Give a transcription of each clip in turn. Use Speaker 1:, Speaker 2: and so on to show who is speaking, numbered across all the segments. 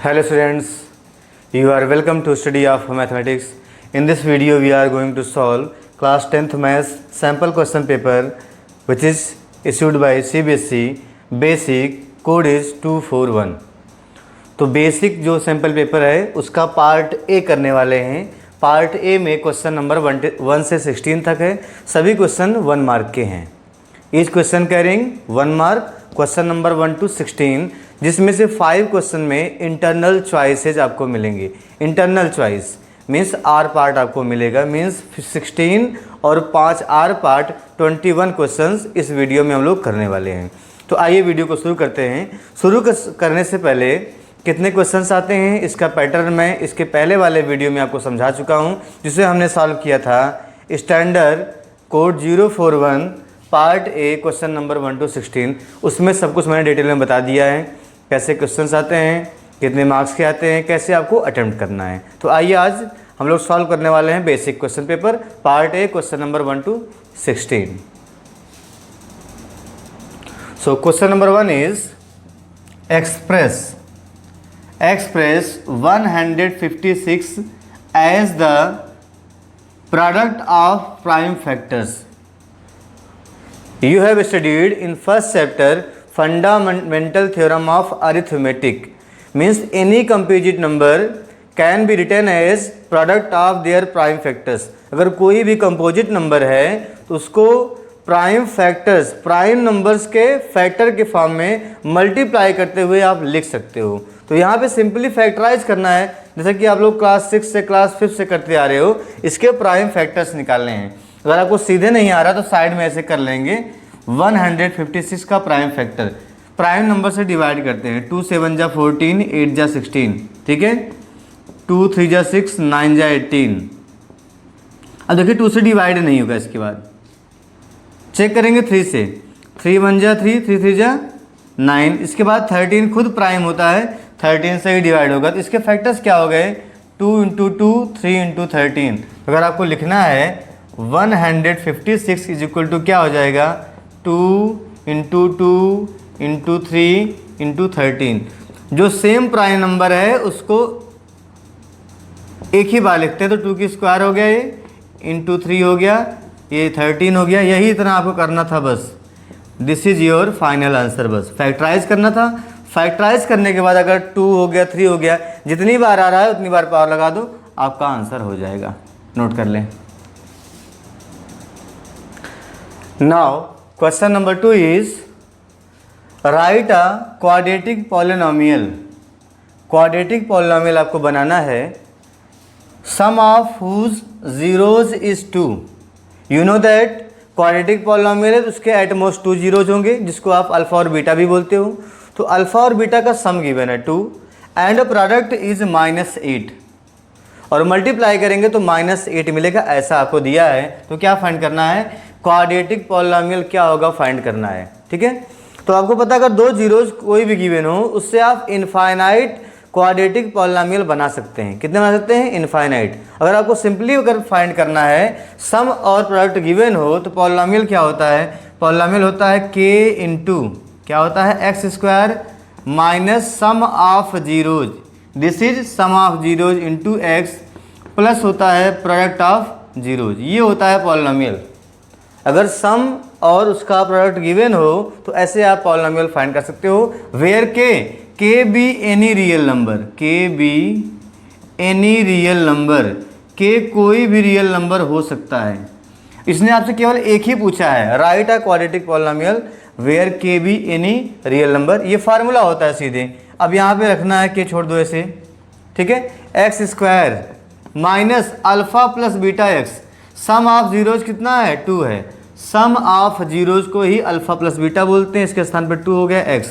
Speaker 1: Hello students, you are welcome to study of mathematics. In this video we are going to solve class 10th maths sample question paper which is issued by CBSE. Basic code is 241. तो basic जो sample paper है उसका part A करने वाले हैं। Part A में question number 1 से 16 तक है। सभी क्वेश्चन 1 मार्क के हैं। Each question carrying 1 mark. Question number 1 to 16 जिसमें से 5 क्वेश्चन में इंटरनल चॉइसेज आपको मिलेंगे। Internal choice means or part आपको मिलेगा, मीन्स 16 और 5 आर पार्ट 21 क्वेश्चंस इस वीडियो में हम लोग करने वाले हैं। तो आइए वीडियो को शुरू करते हैं। शुरू करने से पहले कितने क्वेश्चंस आते हैं इसका पैटर्न मैं इसके पहले वाले वीडियो में आपको समझा चुका हूं, जिसे हमने सॉल्व किया था। Standard code 041 part A question number 1 to 16, उसमें सब कुछ मैंने डिटेल में बता दिया है। कैसे क्वेश्चंस आते हैं, कितने मार्क्स के आते हैं, कैसे आपको अटेम्प्ट करना है। तो आइए आज हम लोग सॉल्व करने वाले हैं basic question paper part A question number 1 to 16। So question number 1 is express 156 as the product of prime factors. You have studied in first chapter fundamental theorem of arithmetic. Means any composite number can be written as product of their prime factors. अगर कोई भी composite number है तो उसको prime factors, prime numbers के factor के form में multiply करते हुए आप लिख सकते हो। तो यहाँ पे सिंपली फैक्टराइज करना है, जैसे कि आप लोग क्लास 6 से क्लास 5 से करते आ रहे हो। इसके प्राइम फैक्टर्स निकालने हैं। अगर आपको सीधे नहीं आ रहा तो साइड में ऐसे कर लेंगे। 156 का प्राइम फैक्टर प्राइम नंबर से डिवाइड करते हैं। 2 7 जा 14, 8 जा 16, ठीक है। 2 3 जा 6, 9 जा 18। अब देखिए 2 से डिवाइड नहीं होगा। इसके बाद चेक करेंगे 3 से। 3 1 जा 3, 3 3 जा 9। इसके बाद 13 खुद प्राइम होता है, 13 से ही डिवाइड होगा। तो इसके फैक्टर्स क्या हो गए? 2 × 2, 3 × 13। अगर आपको लिखना है 156 इज इक्वल टू क्या हो जाएगा? 2 × 2 × 3 × 13। जो सेम प्राइम नंबर है उसको एक ही बार लिखते हैं। तो 2 की स्क्वायर हो गया, ये × 3 हो गया, ये 13 हो गया। यही इतना आपको करना था बस। This is your final answer. बस फैक्टराइज करना था। फैक्टराइज करने के बाद अगर 2 हो गया, 3 हो गया, जितनी बार आ रहा है उतनी बार पावर लगा दो, आपका आंसर हो जाएगा। नोट कर लें। Now question number 2 is write a quadratic polynomial. Quadratic polynomial आपको बनाना है। Sum of whose zeros is 2। You know that quadratic polynomial है तो उसके एटमोस्ट 2 जीरोज होंगे, जिसको आप अल्फा और बीटा भी बोलते हो। तो अल्फा और बीटा का सम गिवन है 2 एंड प्रोडक्ट इज -8 और मल्टीप्लाई करेंगे तो -8 मिलेगा, ऐसा आपको दिया है। तो क्या फाइंड करना है? क्वाड्रेटिक पॉलिनोमियल क्या होगा फाइंड करना है, ठीक है। तो आपको पता अगर 2 जीरोज कोई भी गिवन हो उससे आप इनफाइनाइट क्वाड्रेटिक पॉलिनोमियल बना सकते हैं। कितने बना सकते हैं? इनफाइनाइट। अगर आपको सिंपली अगर फाइंड करना है सम और प्रोडक्ट गिवन हो तो पॉलिनोमियल क्या होता है? पॉलिनोमियल होता है k इंटू क्या होता है? x² minus sum of zeros. This is sum of zeros into x plus होता है प्रोडक्ट ऑफ जीरोज। ये होता है पॉलिनोमियल। अगर सम और उसका प्रोडक्ट गिवन हो तो ऐसे आप पॉलिनोमियल फाइंड कर सकते हो। Where K be any real number, के बी एनी रियल नंबर, के कोई भी रियल नंबर हो सकता है। इसने आपसे केवल एक ही पूछा है, write a quadratic polynomial where K be any real number. ये फार्मूला होता है सीधे। अब यहाँ पे रखना है, के छोड़ दो ऐसे, ठीक है। x² minus alpha plus beta x। Sum of zeros कितना है? 2 है। सम ऑफ जीरोज को ही अल्फा प्लस बीटा बोलते हैं। इसके स्थान पर 2 हो गया x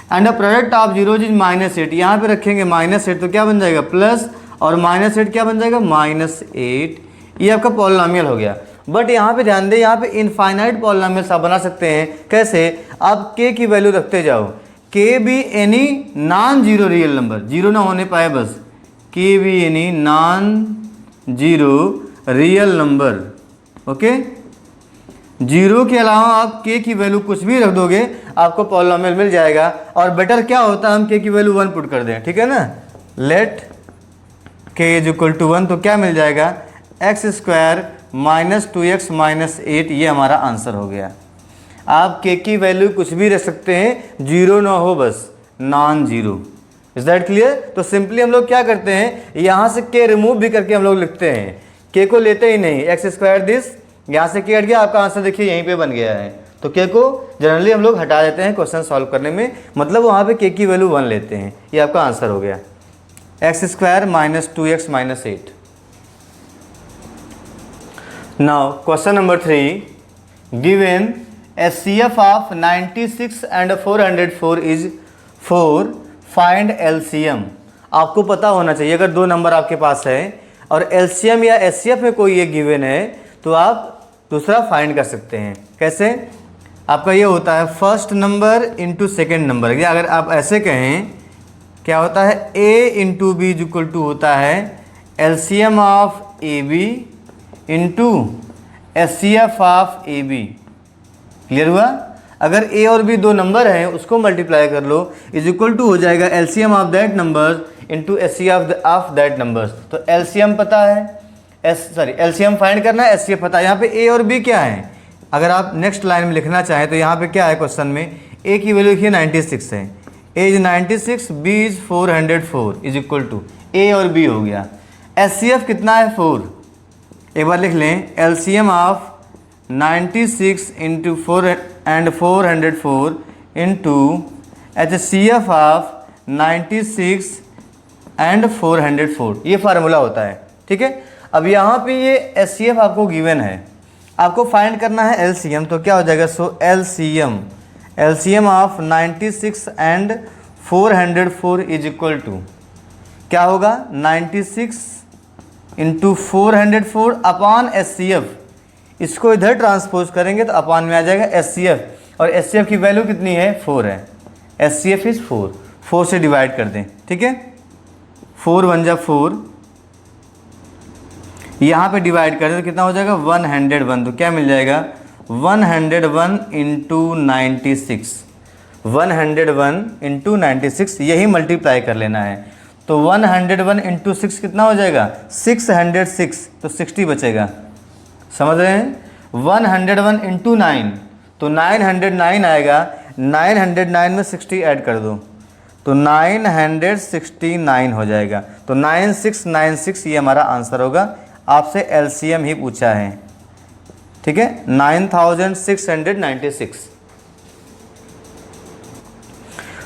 Speaker 1: and the product of zeros is -8। यहाँ पे रखेंगे -8 तो क्या बन जाएगा? प्लस, और -8 क्या बन जाएगा? -8। ये आपका पॉलिनोमियल हो गया। बट यहाँ पे ध्यान दें, यहाँ पे इनफाइनाइट पॉलिनोमियल आप बना सकते हैं। कैसे? आप k की वैल्यू रखते जाओ। के be any non zero real number, zero ना होने पाए बस। के be any non zero real number, okay. Zero के अलावा आप के की वैल्यू कुछ भी रख दोगे आपको पॉलिनोमियल मिल जाएगा। और बेटर क्या होता है हम के की वैल्यू 1 पुट कर दें, ठीक है ना। Let k is equal to 1, तो क्या मिल जाएगा x² माइनस 2x माइनस 8, ये हमारा आंसर हो गया। आप k की वैल्यू कुछ भी रख सकते हैं, जीरो ना हो बस, non zero. Is that clear? तो सिंपली हम लोग क्या करते हैं, यहाँ से k रिमूव भी करके हम लोग लिखते हैं, k को लेते ही नहीं, x² दिस, यहाँ से k हट गया, आपका आंसर देखिए यहीं पे बन गया है। तो k को जनरली हम लोग हटा देते हैं क्वेश्चन सॉल्व करने में, मतलब वहाँ पे k की वैल्यू 1 लेते हैं, ये आपका आंसर हो गया, x² minus 2x minus 8। Now question number 3, given HCF of 96 and 404 is 4, find LCM। आपको पता होना चाहिए, अगर दो नंबर आपके पास है और LCM या HCF में कोई एक गिवन है तो आप दूसरा फाइंड कर सकते हैं। कैसे? आपका ये होता है first number into second number, या अगर आप ऐसे कहें क्या होता है, A into B is equal to होता है LCM of AB into HCF of AB। Clear हुआ? अगर A और B दो नंबर हैं उसको मल्टीप्लाई कर लो, इज इक्वल टू हो जाएगा LCM of that numbers into HCF of that numbers. तो LCM पता है, LCM फाइंड करना है, HCF पता है। यहाँ पे A और B क्या है, अगर आप नेक्स्ट लाइन में लिखना चाहें तो यहाँ पे क्या है क्वेश्चन में, A की वैल्यू लिखिए 96 है, A is 96, B is 404 is equal to A और B हो गया। HCF कितना है 4, एक बार लिख लें, LCM of 96 into 4 and 404 into HCF of 96 and 404, ये फार्मूला होता है। ठीक है, अब यहाँ पे ये HCF आपको गिवन है, आपको फाइंड करना है LCM, तो क्या हो जाएगा, so LCM of 96 and 404 is equal to क्या होगा, 96 इंटू 404 अपॉन HCF, इसको इधर ट्रांसपोज करेंगे तो अपॉन में आ जाएगा HCF, और HCF की वैल्यू कितनी है, 4 है, HCF इज 4 से डिवाइड कर दें। ठीक है, 4 1 जा 4, यहाँ पे डिवाइड कर दें तो कितना हो जाएगा 101, तो क्या मिल जाएगा 101 इंटू 96, 101 इंटू 96, यही मल्टीप्लाई कर लेना है। तो 101 इंटू 6 कितना हो जाएगा 606, तो 60 बचेगा, समझ रहे हैं। 101 इंटू 9 तो 909 आएगा, 909 में 60 ऐड कर दो तो 969 हो जाएगा। तो 9696 ये हमारा आंसर होगा। आपसे LCM ही पूछा है, ठीक है, 9696।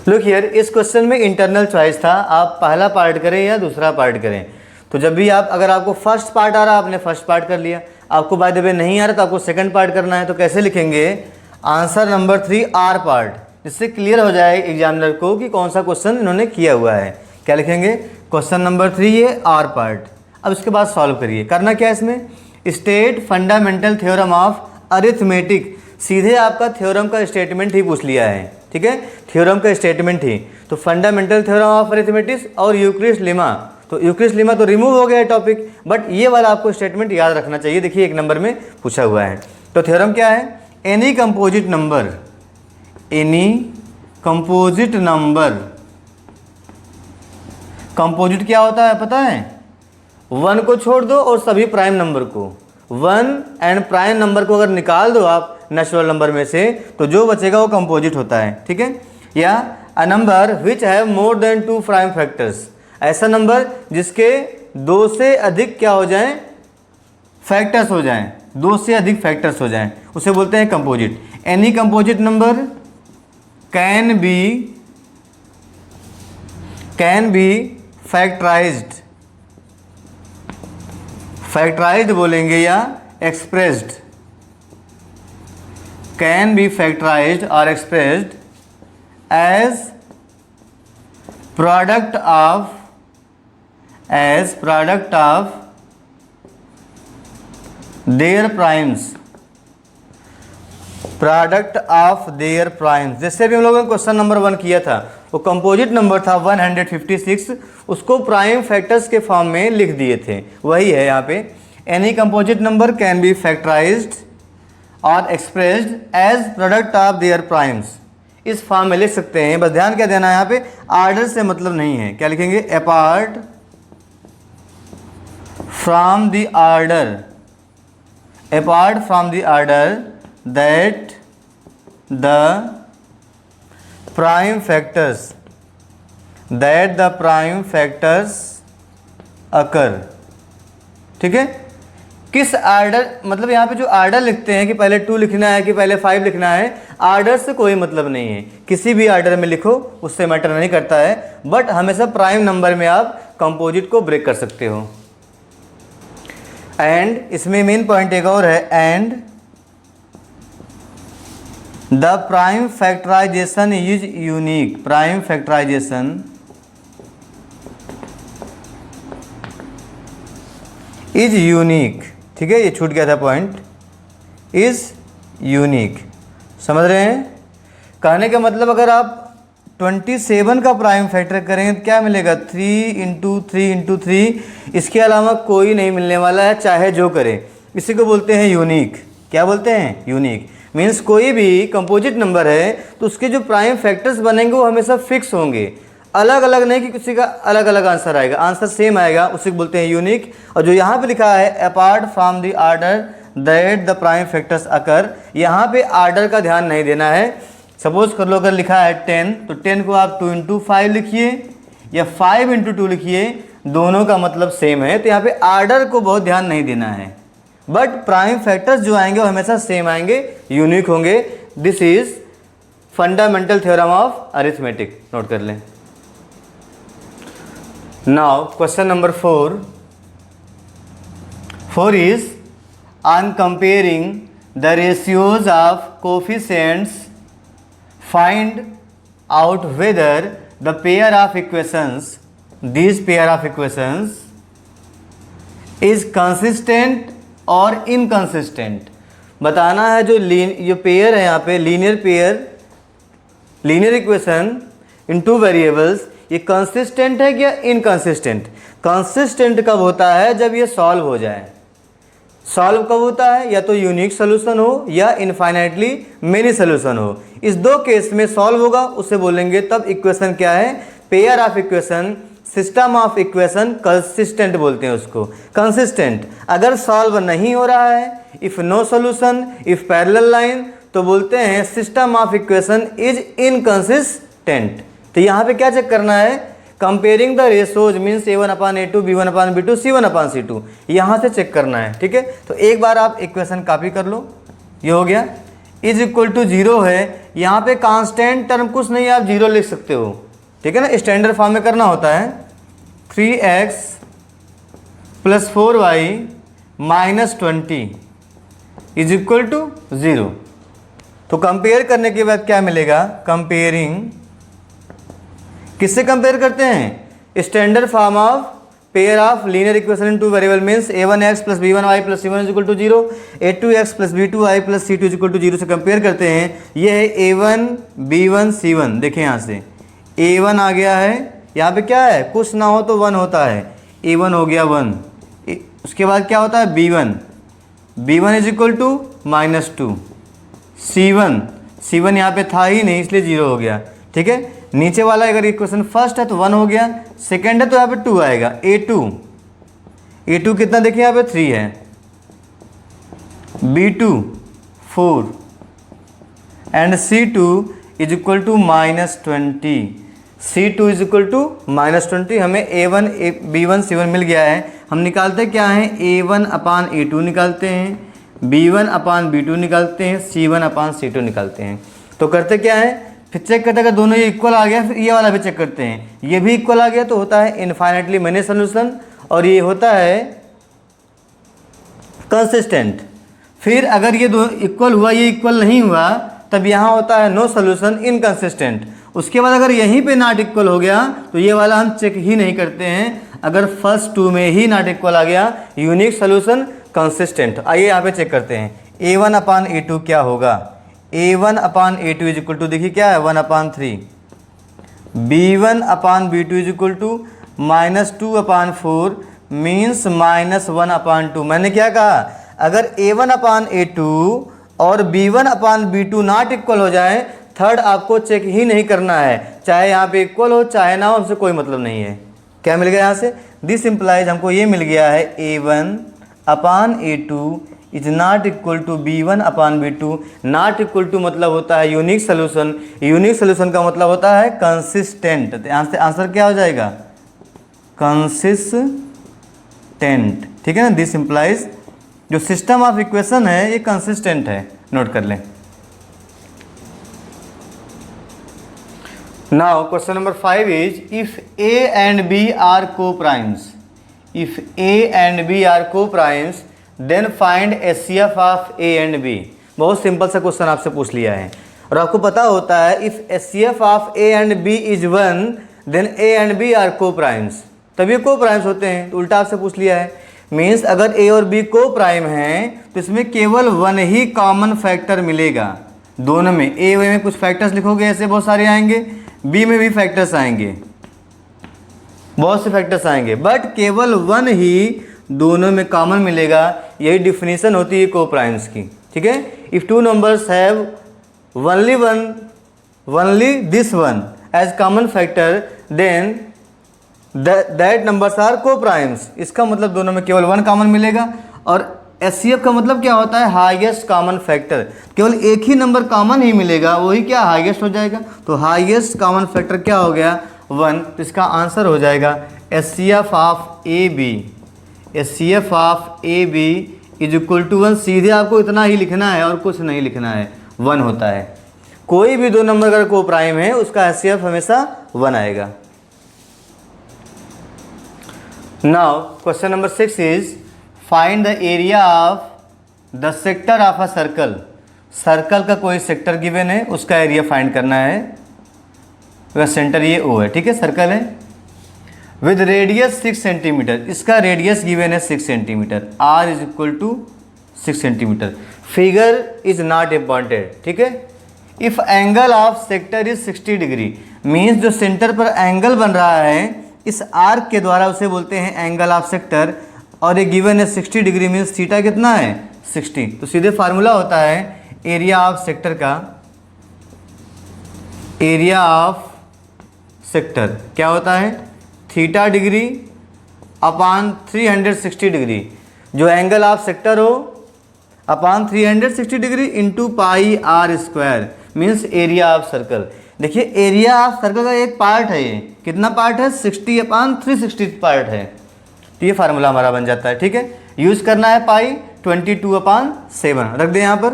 Speaker 1: लुक हियर, इस क्वेश्चन में इंटरनल चॉइस था, आप पहला पार्ट करें या दूसरा पार्ट करें। तो जब भी आप, अगर आपको फर्स्ट पार्ट आ रहा आपने फर्स्ट पार्ट कर लिया, आपको बाय द वे नहीं आ रहा तो आपको सेकंड पार्ट करना है। तो कैसे लिखेंगे, आंसर नंबर 3 आर पार्ट, जिससे क्लियर हो जाए एग्जामिनर को कि कौन सा क्वेश्चन इन्होंने किया हुआ है। क्या लिखेंगे, क्वेश्चन नंबर 3 ये आर पार्ट। अब इसके बाद सॉल्व करिए। करना क्या है इसमें, state fundamental theorem of arithmetic, सीधे आपका थ्योरम का स्टेटमेंट ही पूछ लिया है। ठीक है, थ्योरम का स्टेटमेंट ही, तो फंडामेंटल थ्योरम ऑफ अरिथमेटिक्स और यूक्लिड्स लेमा, तो यूक्लिड्स लेमा तो रिमूव हो गया है टॉपिक, बट ये वाला आपको स्टेटमेंट याद रखना चाहिए। देखिए 1 नंबर में पूछा हुआ है। तो थ्योरम क्या है, any composite number, any composite number, composite क्या होता है पता है, 1 को छोड़ दो और सभी प्राइम नंबर को, 1 एंड प्राइम नंबर को अगर निकाल दो आप नेचुरल नंबर में से तो जो बचेगा वो कंपोजिट होता है। ठीक है, या a number which have more than 2 prime factors, ऐसा नंबर जिसके 2 से अधिक क्या हो जाएं, फैक्टर्स हो जाएं, 2 से अधिक फैक्टर्स हो जाएं, उसे बोलते हैं composite. Any composite number can be factorised, factorised बोलेंगे या एक्सप्रेस्ड, कैन बी फैक्टराइज्ड और expressed as product of their primes, product of their primes. जैसे भी हम लोगों ने क्वेश्चन नंबर 1 किया था, वो कंपोजिट नंबर था 156, उसको प्राइम फैक्टर्स के फॉर्म में लिख दिए थे, वही है यहाँ पे। Any composite number can be factorised और expressed as product of their primes इस फॉर्म में लिख सकते हैं। बस ध्यान क्या देना है यहाँ पे, आर्डर से मतलब नहीं है, क्या लिखेंगे, apart from the order, apart from the order that the prime factors, that the prime factors occur. ठीक है, किस आर्डर, मतलब यहाँ पे जो आर्डर लिखते हैं कि पहले 2 लिखना है कि पहले 5 लिखना है, आर्डर से कोई मतलब नहीं है, किसी भी आर्डर में लिखो उससे मैटर नहीं करता है, बट हमेशा प्राइम नंबर में आप कंपोजिट को ब्रेक कर सकते हो। एंड इसमें मेन पॉइंट एक और है, and the prime factorisation is unique, prime factorisation is unique. ठीक है, ये छूट गया था पॉइंट, इज यूनिक, समझ रहे हैं। कहने का मतलब अगर आप 27 का प्राइम फैक्टर करेंगे तो क्या मिलेगा, 3 इंटू 3 इंटू 3, इसके अलावा कोई नहीं मिलने वाला है, चाहे जो करे। इसी को बोलते हैं यूनिक। क्या बोलते हैं, यूनिक। मीन्स कोई भी कंपोजिट नंबर है तो उसके जो प्राइम फैक्टर्स बनेंगे वो हमेशा फिक्स होंगे, अलग अलग नहीं कि किसी का अलग अलग आंसर आएगा, आंसर सेम आएगा, उसी को बोलते हैं यूनिक। और जो यहाँ पे लिखा है apart from the order that the prime factors occur, यहाँ पे आर्डर का ध्यान नहीं देना है। सपोज कर लो अगर लिखा है 10 तो 10 को आप 2 इंटू 5 लिखिए या 5 इंटू 2 लिखिए, दोनों का मतलब सेम है, तो यहाँ पे आर्डर को बहुत ध्यान नहीं देना है। बट प्राइम फैक्टर्स जो आएंगे वो हमेशा सेम आएंगे, यूनिक होंगे। This is fundamental theorem of arithmetic, note कर लें। Now question number 4 is on comparing the ratios of coefficients, find out whether the pair of equations, these pair of equations is consistent और inconsistent. बताना है जो pair है यहाँ पे, linear pair, linear equation in 2 variables, ये consistent है क्या इनकंसिस्टेंट। कंसिस्टेंट कब होता है, जब ये सॉल्व हो जाए। सॉल्व कब होता है, या तो यूनिक सोल्यूशन हो या इनफाइनाइटली मेनी सोल्यूशन हो। इस 2 केस में सॉल्व होगा, उसे बोलेंगे तब इक्वेशन क्या है, pair of equation, system of equation consistent बोलते हैं उसको। कंसिस्टेंट अगर सॉल्व नहीं हो रहा है, if no solution, if parallel line, तो बोलते हैं system of equation is inconsistent. तो यहाँ पे क्या चेक करना है, comparing the ratios means A1/A2 B1/B2 C1/C2, यहाँ से चेक करना है। ठीक है, तो एक बार आप इक्वेशन कॉपी कर लो, ये हो गया। इज इक्वल टू 0 है, यहाँ पे कांस्टेंट टर्म कुछ नहीं है, आप 0 लिख सकते हो। ठीक है ना, स्टैंडर्ड फॉर्म में करना होता है। 3x + 4y - 20 is equal to 0। तो कंपेयर करने के बाद क्या मिलेगा, कंपेयरिंग, किससे कंपेयर करते हैं, standard form of pair of linear equation in 2 variable means A1x + B1y + C1 = 0, A2x + B2y + C2 = 0 से कंपेयर करते हैं। ये है A1 B1 C1, देखें यहाँ से A1 आ गया है, यहाँ पे क्या है, कुछ ना हो तो 1 होता है, A1 हो गया 1, उसके बाद क्या होता है B1 = -2, C1 यहाँ पे था ही नहीं इसलिए 0 हो गया। ठीक है, नीचे वाला अगर इक्वेशन फर्स्ट है तो 1 हो गया, सेकंड है तो यहाँ पे 2 आएगा। A2 कितना देखिए यहाँ पे 3 है, B2 4 एंड C2 = -20, C2 = -20। हमें A1 B1 C1 मिल गया है। हम निकालते क्या हैं, A1/A2 निकालते हैं, B1/B2 निकालते हैं, C1/C2 निकालते हैं। तो करते क्या है, फिर चेक करते हैं अगर दोनों ये इक्वल आ गया, फिर ये वाला भी चेक करते हैं, ये भी इक्वल आ गया तो होता है इनफाइनाइटली मेनी सोल्यूशन, और ये होता है कंसिस्टेंट। फिर अगर ये दो इक्वल हुआ, ये इक्वल नहीं हुआ, तब यहाँ होता है नो सोल्यूशन, इनकंसिस्टेंट। उसके बाद अगर यहीं पे नॉट इक्वल हो गया तो ये वाला हम चेक ही नहीं करते हैं। अगर फर्स्ट 2 में ही नॉट इक्वल आ गया, यूनिक सोल्यूशन, कंसिस्टेंट। आइए यहाँ पे चेक करते हैं A1/A2 क्या होगा। A1/A2 इक्वल टू देखिए क्या है 1/3, B1/B2 इक्वल टू -2/4 मीन्स -1/2। मैंने क्या कहा, अगर A1/A2 और B1/B2 नॉट इक्वल हो जाए, थर्ड आपको चेक ही नहीं करना है, चाहे यहाँ पे इक्वल हो चाहे ना हो, हमसे कोई मतलब नहीं है। क्या मिल गया यहाँ से? दिस इम्प्लाइज हमको ये मिल गया है A1 upon A2 is not equal to B1 upon B2। Not equal to मतलब होता है यूनिक सोल्यूशन, यूनिक सोल्यूशन का मतलब होता है कंसिस्टेंट। आंसर क्या हो जाएगा? कंसिस्टेंट। ठीक है ना। दिस इम्प्लाइज जो सिस्टम ऑफ इक्वेशन है ये कंसिस्टेंट है, नोट कर लें। Now question number 5 is if A and B are co-primes, if A and B are co-primes then find HCF of A and B। बहुत सिंपल सा question आपसे पूछ लिया है और आपको पता होता है if HCF of A and B is 1 then A and B are co-primes, तभी co-primes होते हैं। तो उल्टा आपसे पूछ लिया है, मीन्स अगर A और B co-prime हैं तो इसमें केवल 1 ही कॉमन फैक्टर मिलेगा दोनों में। A में कुछ फैक्टर्स लिखोगे ऐसे बहुत सारे आएंगे, B में भी फैक्टर्स आएंगे, बहुत से फैक्टर्स आएंगे, बट केवल 1 ही दोनों में कॉमन मिलेगा। यही डिफिनीशन होती है को-प्राइम्स की। ठीक है। If two numbers have only this one as common factor then that numbers are coprimes. इसका मतलब दोनों में केवल 1 कॉमन मिलेगा। और HCF का मतलब क्या होता है? Highest common factor. केवल एक ही नंबर कॉमन ही मिलेगा, वही क्या हाईएस्ट हो जाएगा। तो हाईएस्ट कॉमन फैक्टर क्या हो गया? 1। तो इसका आंसर हो जाएगा HCF of AB। HCF of AB is equal to 1। सीधे आपको इतना ही लिखना है और कुछ नहीं लिखना है, 1 होता है। कोई भी दो नंबर अगर को प्राइम है उसका HCF हमेशा 1 आएगा। Now question number 6 is find the area of the sector of a circle. Circle का कोई सेक्टर गिवन है, उसका एरिया फाइंड करना है। वह सेंटर ये O है, ठीक है, सर्कल है विद रेडियस 6 सेंटीमीटर। इसका रेडियस गिवन है 6 centimetre. R is equal to 6 centimetre. Figure is not important, ठीक है। If angle of sector is 60 degree, means जो सेंटर पर एंगल बन रहा है इस आर्क के द्वारा उसे बोलते हैं एंगल ऑफ सेक्टर। और ये गिवन है 60 डिग्री, मीन्स थीटा कितना है? 60। तो सीधे फार्मूला होता है एरिया ऑफ सेक्टर का, एरिया ऑफ सेक्टर क्या होता है? थीटा डिग्री अपान 360 डिग्री। जो एंगल ऑफ सेक्टर हो अपान 360 degree into pi R square, means area of circle. देखिए एरिया ऑफ सर्कल का एक पार्ट है, ये कितना पार्ट है? 60 अपान 360 पार्ट है। तो ये फार्मूला हमारा बन जाता है, ठीक है। यूज़ करना है पाई 22 अपान 7 रख दें यहाँ पर,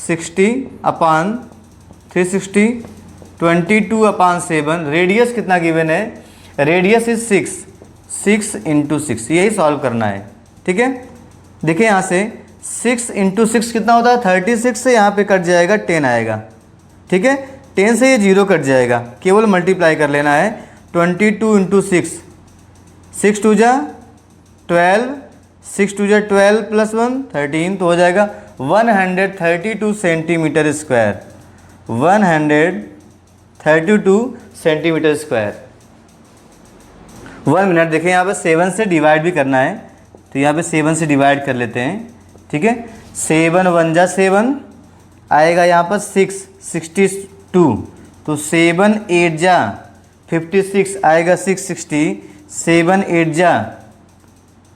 Speaker 1: 60 अपान 360 22 अपान 7। रेडियस कितना गिवन है? रेडियस इज 6 इंटू 6, यही सॉल्व करना है, ठीक है। देखिए यहाँ से 6 इंटू 6 कितना होता है? 36 से यहाँ पे कट जाएगा 10 आएगा, ठीक है। 10 से ये 0 कट जाएगा, केवल मल्टीप्लाई कर लेना है। 22 इंटू 6, 6 2 जा 12, 6 2 जा 12 प्लस 1 13, तो हो जाएगा 132 centimetre square. 132 centimetre square. 1 minute. देखें यहाँ पे 7 से डिवाइड भी करना है, तो यहाँ पे 7 से डिवाइड कर लेते हैं, ठीक है। 7 1 जा 7 आएगा यहाँ पर 6 62, तो 7 8 जा 56 आएगा 660, 7 8 जा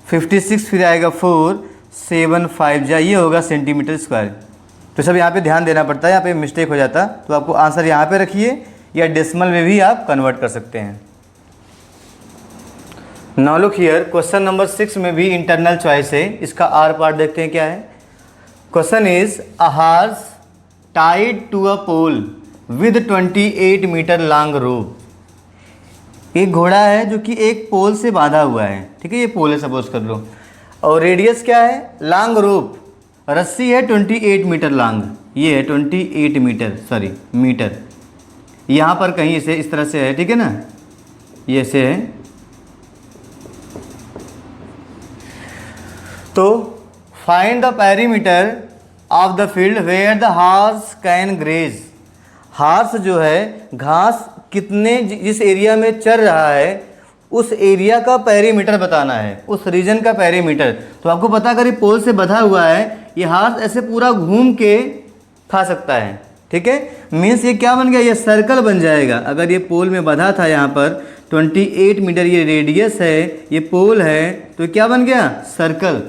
Speaker 1: 56 फिर आएगा 4, 7 5 जा, ये होगा सेंटीमीटर स्क्वायर। तो सब यहाँ पे ध्यान देना पड़ता है, यहाँ पे मिस्टेक हो जाता, तो आपको आंसर यहाँ पे रखिए या डेसिमल में भी आप कन्वर्ट कर सकते हैं। Now look here, question number 6 में भी इंटरनल चॉइस है। इसका आर पार्ट देखते हैं क्या है। Question is a horse tied to a pole with 28 metre long rope. एक घोड़ा है जो कि एक पोल से बांधा हुआ है, ठीक है, ये पोल है सपोज कर लो, और रेडियस क्या है? लॉन्ग रोप, रस्सी है 28 मीटर लॉन्ग, ये है 28 मीटर, यहाँ पर कहीं इसे इस तरह से है, ठीक है ना, ये ऐसे है। तो find the perimeter of the field where the horse can graze. Horse जो है घास कितने जिस एरिया में चल रहा है उस एरिया का पेरीमीटर बताना है, उस रीजन का पेरीमीटर। तो आपको पता अगर ये पोल से बंधा हुआ है, ये हॉर्स ऐसे पूरा घूम के खा सकता है, ठीक है, मीन्स ये क्या बन गया, ये सर्कल बन जाएगा। अगर ये पोल में बंधा था यहाँ पर 28 मीटर ये रेडियस है, ये पोल है, तो क्या बन गया, सर्कल।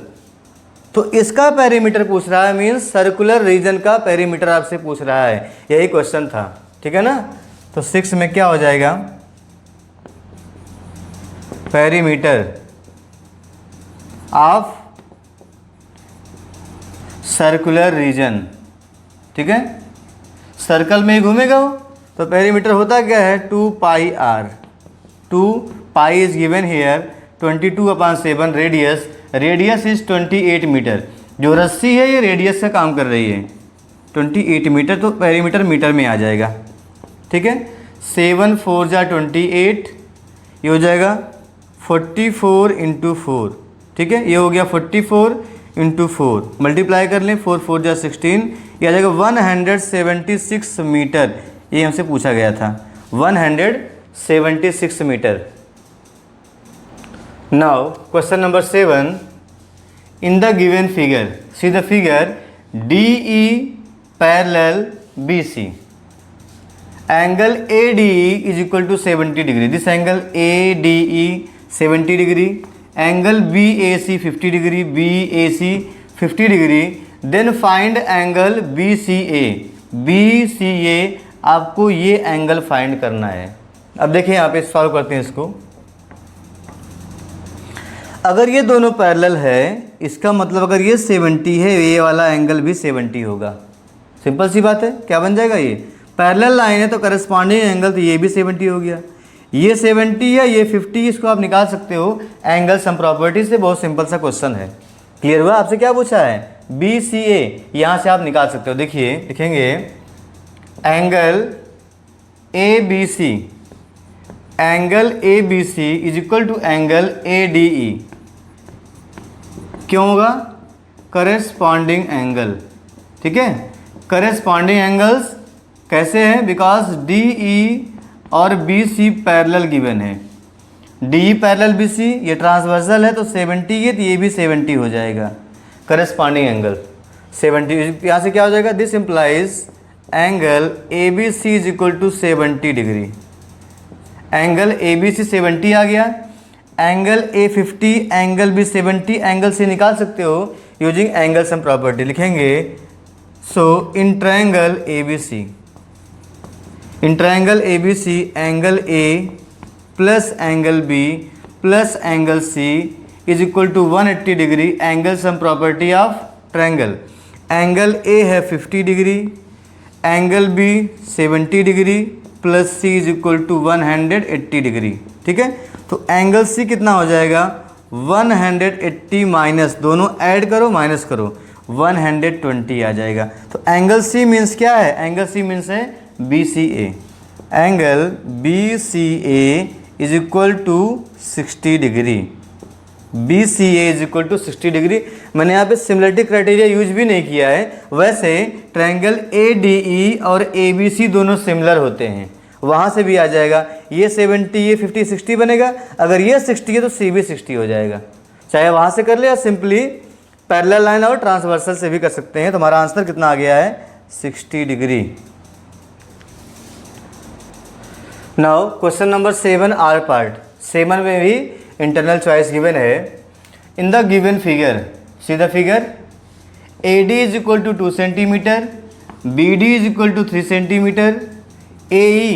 Speaker 1: तो इसका पेरीमीटर पूछ रहा है, मीन्स सर्कुलर रीजन का पेरीमीटर आपसे पूछ रहा है, यही क्वेश्चन था। ठीक है ना। तो 6 में क्या हो जाएगा, पेरीमीटर ऑफ सर्कुलर रीजन। ठीक है, सर्कल में ही घूमेगा वो, तो पेरीमीटर होता क्या है, 2 pi r. 2 pi is given here 22/7 radius, radius is 28 metre. जो रस्सी है ये रेडियस का काम कर रही है, 28 मीटर, तो पेरीमीटर मीटर में आ जाएगा। ठीक है, 7 4 जा 28, ये हो जाएगा 44 × 4। ठीक है, ये हो गया 44 × 4, मल्टीप्लाई कर लें, 4 4 जा 16, ये आ जाएगा 176 मीटर। ये हमसे पूछा गया था, 176 metre. Now question number 7, in the given figure, see the figure DE parallel BC, angle ADE is equal to 70 degree. This angle ADE 70 degree, angle BAC 50 degree, BAC 50 degree. Then find angle BCA। BCA आपको ये angle find करना है। अब देखिए यहाँ पे solve करते हैं इसको। अगर ये दोनों पैरेलल है, इसका मतलब अगर ये 70 है, ये वाला एंगल भी 70 होगा। सिंपल सी बात है, क्या बन जाएगा, ये पैरेलल लाइन है तो करस्पॉन्डिंग एंगल, तो ये भी 70 हो गया। ये 70 है, ये 50, इसको आप निकाल सकते हो एंगल सम प्रॉपर्टी से। बहुत सिंपल सा क्वेश्चन है। क्लियर हुआ, आपसे क्या पूछा है, BCA, यहाँ से आप निकाल सकते हो। देखिए लिखेंगे angle ABC, angle ABC is equal to angle ADE। क्यों होगा, करेस्पॉन्डिंग एंगल। ठीक है, करेस्पॉन्डिंग एंगल्स कैसे हैं, बिकॉज DE और BC पैरेलल गिवन है। DE पैरेलल BC, ये ट्रांसवर्सल है तो 70 है, तो ये भी 70 हो जाएगा। करेस्पॉन्डिंग एंगल 70, यहाँ से क्या हो जाएगा, this implies angle ABC is equal to 70 degree. Angle ABC 70 आ गया, angle A 50, angle B 70, angle से निकाल सकते हो यूजिंग एंगल सम प्रॉपर्टी। लिखेंगे so in triangle ABC, in triangle ABC angle A plus angle B plus angle C is equal to 180 degree. Angle sum property of triangle, angle A है 50 degree, angle B 70 degree plus C is equal to 180 degree. ठीक है, तो angle C कितना हो जाएगा, 180 minus, दोनों add करो minus करो, 120 आ जाएगा। तो एंगल C मीन्स क्या है, एंगल C मीन्स है BCA। Angle BCA is equal to 60 degree. BCA is equal to 60 degree. मैंने यहाँ पे सिमिलरिटी क्राइटेरिया यूज भी नहीं किया है। वैसे ट्रायंगल ADE और ABC दोनों सिमिलर होते हैं, वहाँ से भी आ जाएगा। ये 70, ये 50, 60 बनेगा। अगर ये 60 है तो C भी 60 हो जाएगा। चाहे वहाँ से कर ले या सिंपली पैरेलल लाइन और ट्रांसवर्सल से भी कर सकते हैं। तुम्हारा आंसर कितना आ गया है, 60 degree. Now question number 7 or part. 7 में भी इंटरनल चॉइस गिवन है। In the given figure, see the figure AD is equal to 2 centimetre, BD is equal to 3 centimetre, AE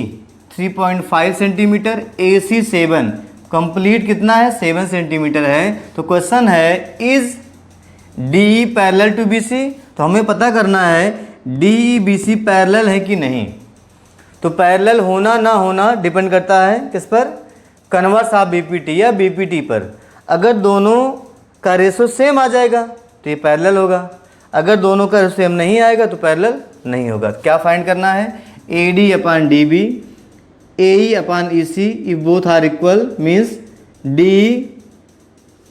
Speaker 1: 3.5 centimetre, AC 7, complete कितना है, 7 centimetre है। तो question है is DE parallel to BC। तो हमें पता करना है DE BC पैरेलल है कि नहीं। तो पैरेलल होना ना होना डिपेंड करता है किस पर, कन्वर्स ऑफ BPT या BPT पर। अगर दोनों का रेशो सेम आ जाएगा तो ये पैरेलल होगा, अगर दोनों का रेशो सेम नहीं आएगा तो पैरेलल नहीं होगा। क्या फाइंड करना है, AD upon DB, AE upon EC, if both are equal means DE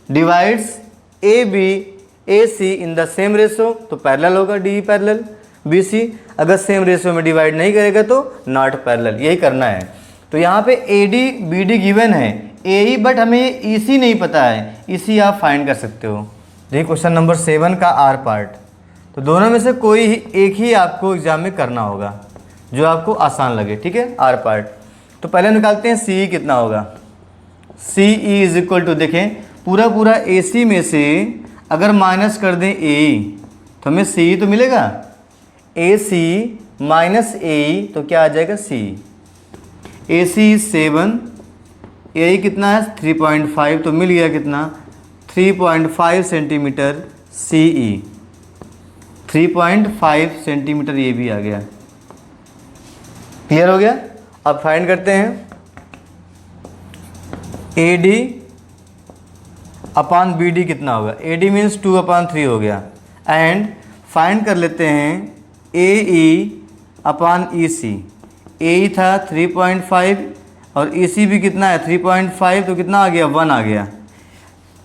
Speaker 1: divides AB AC in the same ratio, तो पैरेलल होगा DE पैरेलल BC। अगर सेम रेशो में डिवाइड नहीं करेगा तो नॉट पैरेलल, यही करना है। तो यहाँ पे AD BD गिवन है, AE बट हमें EC नहीं पता है, EC आप फाइंड कर सकते हो। देखिए क्वेश्चन नंबर 7 का आर पार्ट। तो दोनों में से कोई एक ही आपको एग्जाम में करना होगा जो आपको आसान लगे, ठीक है, आर पार्ट। तो पहले निकालते हैं सी कितना होगा। सी ई इज इक्वल टू, देखें पूरा पूरा ए सी में से अगर माइनस कर दें ए तो हमें सी तो मिलेगा। ए सी माइनस ए तो क्या आ जाएगा सी। ए सी 7, ए कितना है 3.5 तो मिल गया कितना 3.5 सेंटीमीटर सी ई, 3.5 सेंटीमीटर ये भी आ गया। क्लियर हो गया। अब फाइंड करते हैं A D upon B D कितना होगा। ए डी मीन्स 2/3 हो गया। एंड फाइंड कर लेते हैं ए ई अपॉन ई सी। ए ई था 3.5 और ई सी भी कितना है 3.5 तो कितना आ गया 1 आ गया।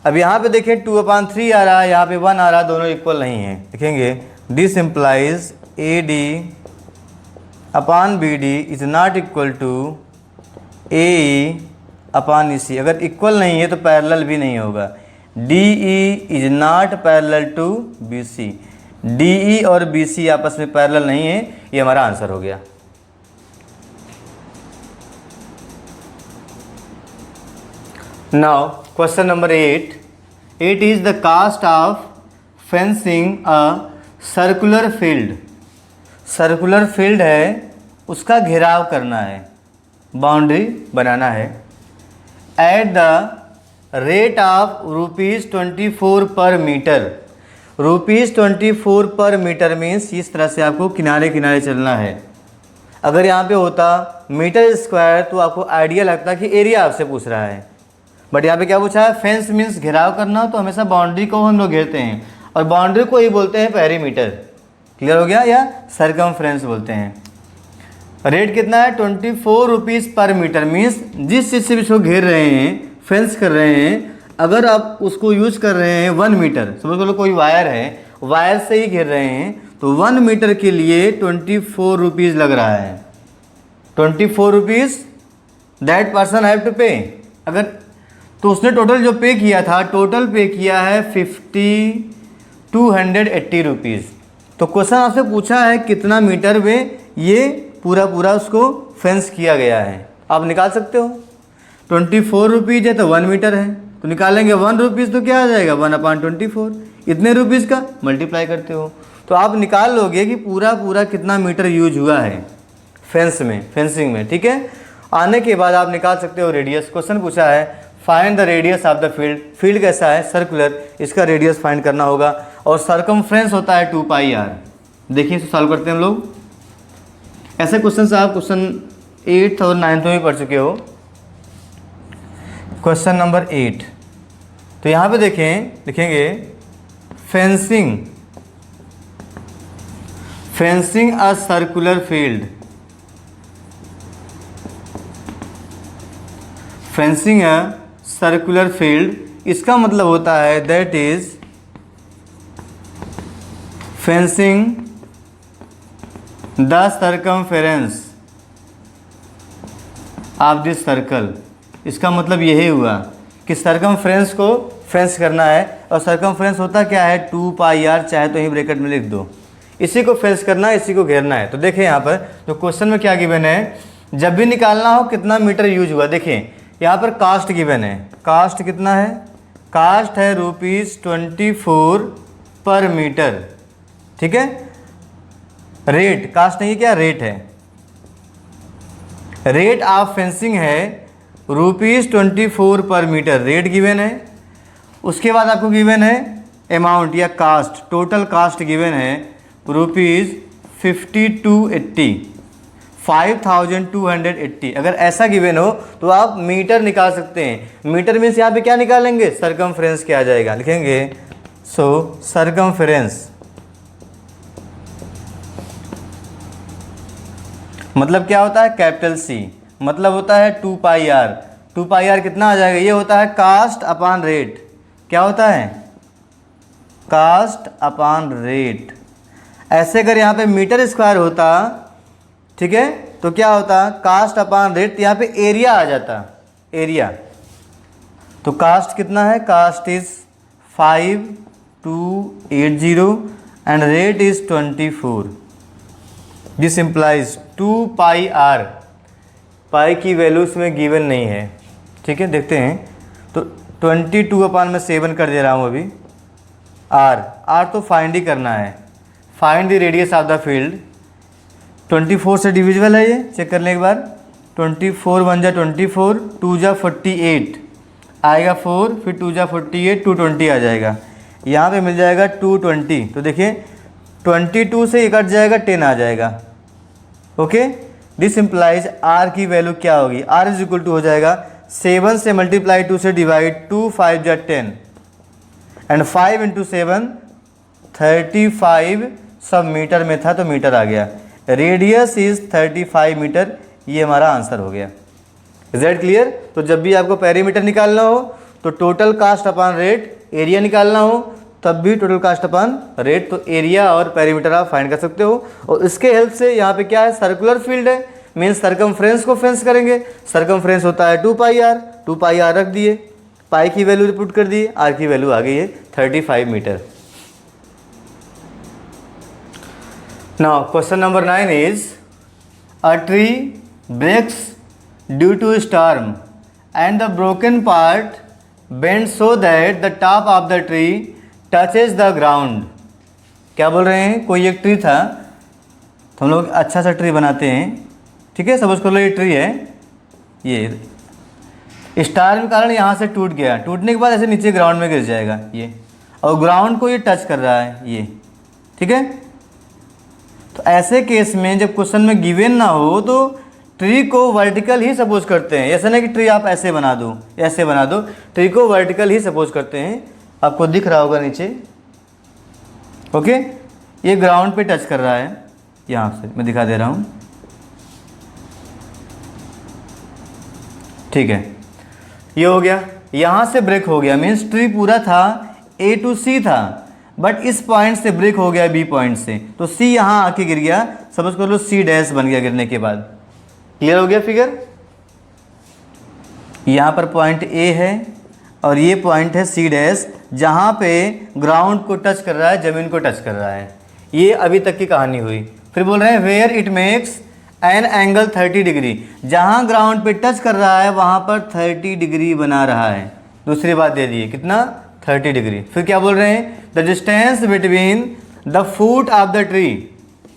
Speaker 1: अब यहाँ पे देखें 2/3 आ रहा है, यहाँ पे 1 आ रहा है, दोनों इक्वल नहीं है। देखेंगे this implies A D upon B D is not equal to A E upon E C. अगर इक्वल नहीं है तो पैरेलल भी नहीं होगा। D E is not parallel to B C. D E और बी सी आपस में पैरेलल नहीं है, ये हमारा आंसर हो गया। Now question number 8 is the cost of fencing a circular field. Circular field है, उसका घेराव करना है, बाउंड्री बनाना है। एट द रेट ऑफ ₹24 पर मीटर। ₹24 पर मीटर मीन्स इस तरह से आपको किनारे किनारे चलना है। अगर यहाँ पे होता मीटर स्क्वायर तो आपको आइडिया लगता कि एरिया आपसे पूछ रहा है, बट यहाँ पे क्या पूछा है फेंस मीन्स घेराव करना, तो हमेशा बाउंड्री को हम लोग घेरते हैं और बाउंड्री को ही बोलते हैं पेरीमीटर। क्लियर हो गया, या सरकमफ्रेंस बोलते हैं। रेट कितना है 24 रुपीज़ पर मीटर मीन्स जिस चीज़ से भी इसको घेर रहे हैं, फेंस कर रहे हैं, अगर आप उसको यूज़ कर रहे हैं 1 मीटर, समझ लो कोई वायर है, वायर से ही घेर रहे हैं, तो 1 मीटर के लिए 24 रुपीज़ लग रहा है। 24 rupees that person have to pay. अगर तो उसने टोटल जो पे किया था, टोटल पे किया है 280 रुपीज़। तो क्वेश्चन आपसे पूछा है कितना मीटर में ये पूरा पूरा उसको फेंस किया गया है। आप निकाल सकते हो। 24 रुपीज़ है तो 1 मीटर है, तो निकालेंगे 1 रुपीज़ तो क्या आ जाएगा 1/24। इतने रुपीज़ का मल्टीप्लाई करते हो तो आप निकाल लोगे कि पूरा पूरा कितना मीटर यूज हुआ है फेंस में, फेंसिंग में। ठीक है, आने के बाद आप निकाल सकते हो रेडियस। क्वेश्चन पूछा है find the radius of the field. Field कैसा है सर्कुलर, इसका रेडियस फाइंड करना होगा और सरकमफ्रेंस होता है 2πr। देखिए इसे सॉल्व करते हैं हम लोग। ऐसे क्वेश्चन आप क्वेश्चन 8th और 9th में भी पढ़ चुके हो। क्वेश्चन नंबर 8, तो यहाँ पे देखें, लिखेंगे fencing a circular field. Fencing a circular field, इसका मतलब होता है that is fencing the circumference of this circle. इसका मतलब यही हुआ कि सर्कमफ्रेंस को फेंस करना है, और सर्कमफ्रेंस होता क्या है 2πr, चाहे तो यहीं ब्रैकेट में लिख दो। इसी को फेंस करना है, इसी को घेरना है। तो देखें यहाँ पर तो क्वेश्चन में क्या गिवन है, जब भी निकालना हो कितना मीटर यूज हुआ। देखें यहाँ पर कास्ट गिवन है, कास्ट कितना है, कास्ट है ₹24 पर मीटर। ठीक है, रेट कास्ट नहीं क्या रेट है, रेट ऑफ फेंसिंग है ₹24 पर मीटर, रेट गिवन है। उसके बाद आपको गिवन है अमाउंट या कास्ट, टोटल कास्ट गिवन है ₹5280। अगर ऐसा गिवन हो तो आप मीटर निकाल सकते हैं। मीटर मीन्स यहाँ पे क्या निकालेंगे सर्कमफ्रेंस क्या आ जाएगा, लिखेंगे सो सर्कमफ्रेंस मतलब क्या होता है कैपिटल सी, मतलब होता है 2πr। 2πr कितना आ जाएगा, ये होता है कास्ट अपॉन रेट। क्या होता है कास्ट अपॉन रेट। ऐसे अगर यहाँ पे मीटर स्क्वायर होता, ठीक है, तो क्या होता कास्ट अपॉन रेट, यहाँ पे एरिया आ जाता, एरिया। तो कास्ट कितना है, cost is 5280 and rate is 24. This implies 2 pi r, pi की वैल्यू इसमें गिवन नहीं है, ठीक है। देखते हैं तो 22/7 कर दे रहा हूँ अभी। आर तो फाइंड ही करना है, find the radius of the field. 24 से डिविजिबल है ये, चेक कर लें एक बार। 24 1 जा 24, 2 जा 48 आएगा 4, फिर 2 जा 48, 220 आ जाएगा। यहाँ पे मिल जाएगा 220। तो देखिए 22 से ये कट जाएगा, 10 आ जाएगा। ओके, दिस इम्प्लाइज आर की वैल्यू क्या होगी, आर इज इक्वल टू हो जाएगा 7 से मल्टीप्लाई 2 से डिवाइड, 2 5 जा 10 एंड 5 इंटू 7 35, सब मीटर में था तो मीटर आ गया। रेडियस इज 35 मीटर, ये हमारा आंसर हो गया। Is that clear? तो जब भी आपको पेरीमीटर निकालना हो तो total cast upon rate, area निकालना हो तब भी टोटल कास्ट अपॉन रेट, तो एरिया और पेरीमीटर आप फाइंड कर सकते हो। और इसके हेल्प से यहाँ पे क्या है, सर्कुलर फील्ड है, मीन्स सरकमफ्रेंस को फेंस करेंगे। सरकमफ्रेंस होता है 2 पाई आर, 2 पाई आर रख दिए, पाई की वैल्यू पुट कर दिए, आर की वैल्यू आ गई है 35 metre. Now question number 9 is a tree breaks due to storm and the broken part bend so that the top of the tree touches the ground. क्या बोल रहे हैं, कोई एक ट्री था, तो हम लोग अच्छा सा ट्री बनाते हैं, ठीक है। सपोज कर लो ये ट्री है, ये स्टार के कारण यहाँ से टूट गया, टूटने के बाद ऐसे नीचे ग्राउंड में गिर जाएगा ये, और ग्राउंड को ये टच कर रहा है ये, ठीक है। तो ऐसे केस में जब क्वेश्चन में गिवन ना हो तो ट्री को वर्टिकल ही सपोज करते हैं। ऐसा नहीं कि ट्री आप ऐसे बना दो, ऐसे बना दो, ट्री को वर्टिकल ही सपोज करते हैं। आपको दिख रहा होगा नीचे, ओके, ये ग्राउंड पे टच कर रहा है, यहाँ से मैं दिखा दे रहा हूँ, ठीक है। ये हो गया, यहाँ से ब्रेक हो गया, मीन्स ट्री पूरा था A to C था, बट इस पॉइंट से ब्रेक हो गया B पॉइंट से, तो C यहाँ आके गिर गया, सपोज कर लो C डैश बन गया गिरने के बाद। क्लियर हो गया फिगर? यहाँ पर पॉइंट A है और ये पॉइंट है C डैश, जहाँ पे ग्राउंड को टच कर रहा है, ज़मीन को टच कर रहा है। ये अभी तक की कहानी हुई। फिर बोल रहे हैं where it makes an angle 30 degree, जहाँ ग्राउंड पे टच कर रहा है वहाँ पर 30 डिग्री बना रहा है। दूसरी बात दे दी, कितना, 30 डिग्री। फिर क्या बोल रहे हैं, the distance between the foot of the tree,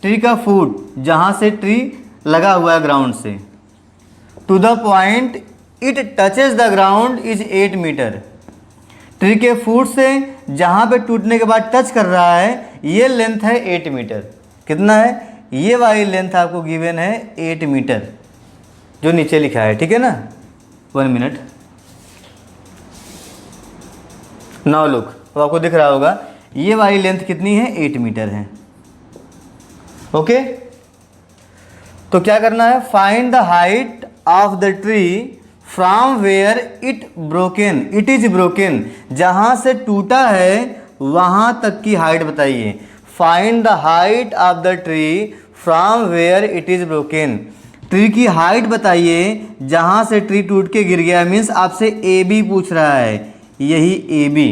Speaker 1: tree का फूट जहाँ से ट्री लगा हुआ है ग्राउंड से, to the point it touches the ground is 8 metre. Tree के फूट से जहाँ पे टूटने के बाद टच कर रहा है ये लेंथ है 8 मीटर। कितना है, ये वाली लेंथ आपको गिवन है 8 मीटर, जो नीचे लिखा है, ठीक है ना। 1 मिनट, नाउ लुक, तो आपको दिख रहा होगा ये वाली लेंथ कितनी है, 8 मीटर है, ओके। तो क्या करना है, find the height of the tree from where it broken, it is broken, जहाँ से टूटा है वहाँ तक की हाइट बताइए। Find the height of the tree from where it is broken, tree की हाइट बताइए जहाँ से ट्री टूट के गिर गया। मीन्स आपसे ए बी पूछ रहा है, यही ए बी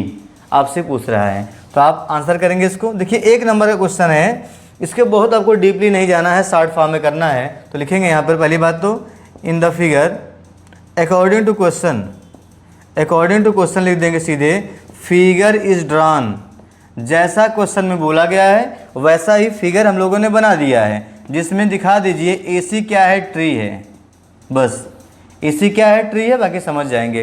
Speaker 1: आपसे पूछ रहा है, तो आप आंसर करेंगे इसको। देखिए 1 नंबर का क्वेश्चन है, इसके बहुत आपको डीपली नहीं जाना है, शॉर्ट फॉर्म में करना है। तो लिखेंगे यहाँ पर पहली बात तो in the figure according to question, according to question लिख देंगे सीधे, फिगर इज ड्रॉन, जैसा क्वेश्चन में बोला गया है वैसा ही फिगर हम लोगों ने बना दिया है, जिसमें दिखा दीजिए AC क्या है, ट्री है, बस AC क्या है, ट्री है, बाकी समझ जाएंगे।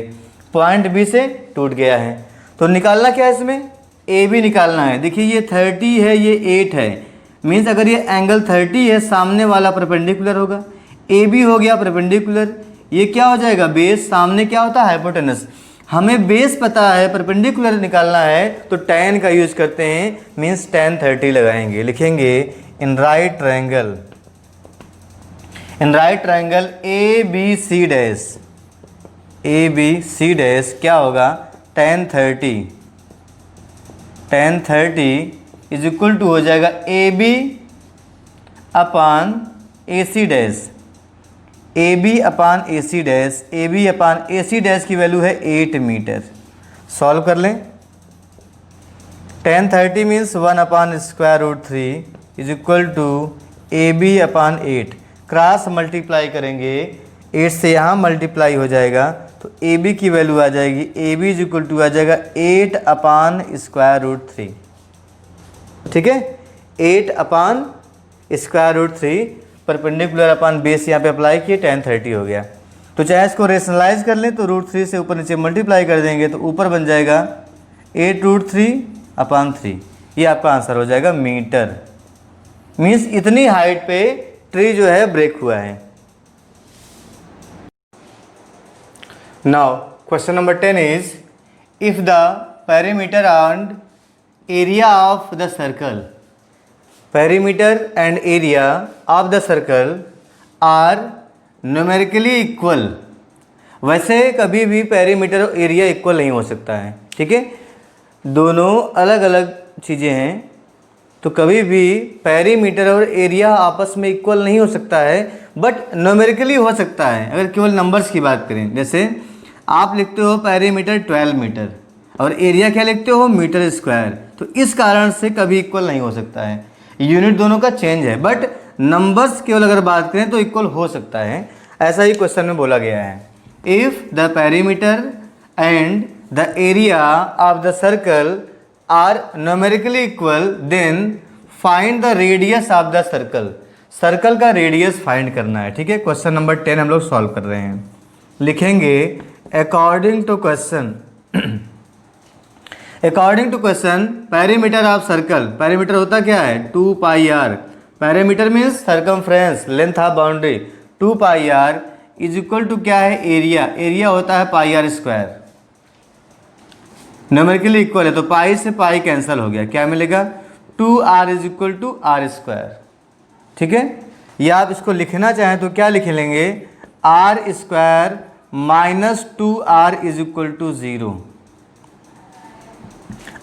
Speaker 1: पॉइंट B से टूट गया है, तो निकालना क्या है इसमें, AB निकालना है। देखिए ये 30 है, ये 8 है, मीन्स अगर ये एंगल 30 है, सामने वाला परपेंडिकुलर होगा, AB हो गया परपेंडिकुलर, ये क्या हो जाएगा बेस, सामने क्या होता है हाइपोटेनस। हमें बेस पता है, परपेंडिकुलर निकालना है, तो tan का यूज करते हैं, मीन्स tan 30 लगाएंगे। लिखेंगे in right triangle, in right triangle ABC dash, ABC dash क्या होगा, tan 30, tan 30 is equal to हो जाएगा AB upon AC dash, AB upon AC dash, AB upon AC dash की वैल्यू है 8 मीटर। सॉल्व कर लें, tan 30 means 1/√3 is equal to AB/8। Cross multiply करेंगे, 8 से यहाँ मल्टीप्लाई हो जाएगा तो AB की वैल्यू आ जाएगी, AB इज इक्वल टू आ जाएगा 8/√3। ठीक है, 8/√3 परपेंडिकुलर अपॉन बेस यहाँ पे अप्लाई किए, tan 30 हो गया। तो चाहे इसको रेशनलाइज कर लें तो √3 से ऊपर नीचे मल्टीप्लाई कर देंगे तो ऊपर बन जाएगा 8√3/3। ये आपका आंसर हो जाएगा मीटर। मीन्स इतनी हाइट पे ट्री जो है ब्रेक हुआ है। Now question number 10 is if the perimeter and area of the circle, perimeter and area of the circle are numerically equal. वैसे कभी भी पेरीमीटर और एरिया इक्वल नहीं हो सकता है, ठीक है, दोनों अलग अलग चीज़ें हैं। तो कभी भी पेरीमीटर और एरिया आपस में इक्वल नहीं हो सकता है, बट न्यूमेरिकली हो सकता है। अगर केवल नंबर्स की बात करें, जैसे आप लिखते हो पेरीमीटर 12 मीटर और एरिया क्या लिखते हो, मीटर स्क्वायर, तो इस कारण से कभी इक्वल नहीं हो सकता है। यूनिट दोनों का चेंज है, बट नंबर्स केवल अगर बात करें तो इक्वल हो सकता है। ऐसा ही क्वेश्चन में बोला गया है, if the perimeter and the area of the circle are numerically equal then find the radius of the circle. Circle का रेडियस फाइंड करना है। ठीक है, क्वेश्चन नंबर 10 हम लोग सॉल्व कर रहे हैं। लिखेंगे according to question, according to question perimeter of circle, perimeter होता क्या है 2πr, perimeter means circumference, length of boundary, 2πr is equal to क्या है एरिया, एरिया होता है πr²। न्यूमेरिकली इक्वल है तो पाई से पाई कैंसिल हो गया, क्या मिलेगा 2r is equal to r²। ठीक है, या आप इसको लिखना चाहें तो क्या लिख लेंगे r² minus 2r is equal to 0।